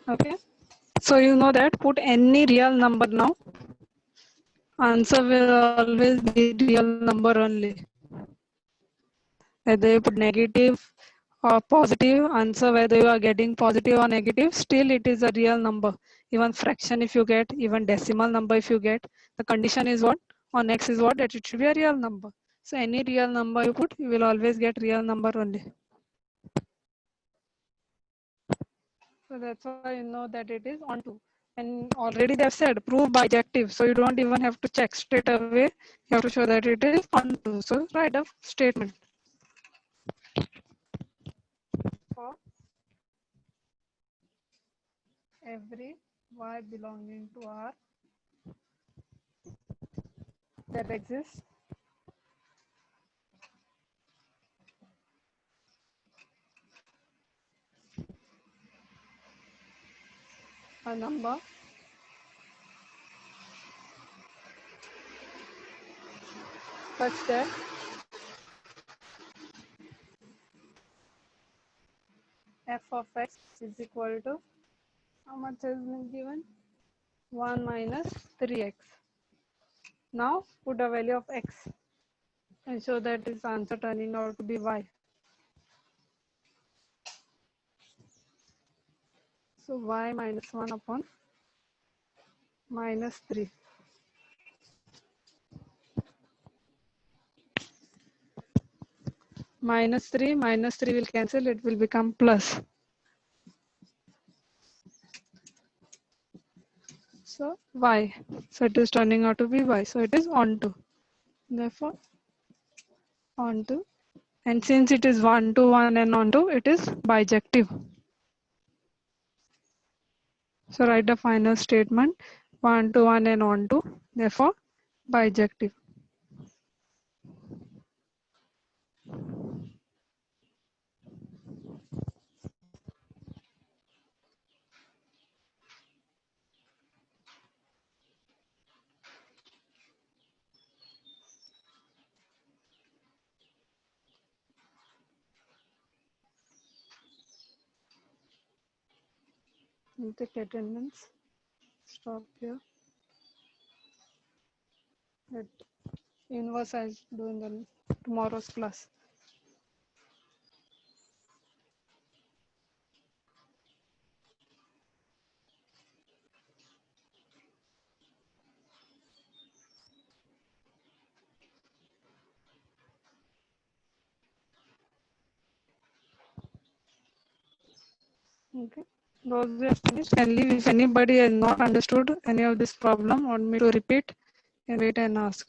Okay. So you know that put any real number now. Answer will always be real number only. Whether you put negative or positive answer, whether you are getting positive or negative, still it is a real number. Even fraction if you get, even decimal number if you get, the condition is what? On x is what? That it should be a real number. So any real number you put, you will always get real number only. So that's why you know that it is onto. And already they've said prove bijective. So you don't even have to check straight away. You have to show that it is onto. So write a statement. For every y belonging to R that exists a number such that f of x is equal to, how much has been given? 1 minus 3x. Now put a value of x and show that this answer turning out to be y. So y minus 1 upon minus 3. Minus 3 will cancel, it will become plus. So y. So it is turning out to be y. So it is onto. Therefore, onto. And since it is 1 to 1 and onto, it is bijective. So write the final statement 1 to 1 and onto. Therefore, bijective. Take attendance. Stop here. At inverse I'll do in the tomorrow's class. Okay. Those who have finished can leave. If anybody has not understood any of this problem, want me to repeat, can wait and ask.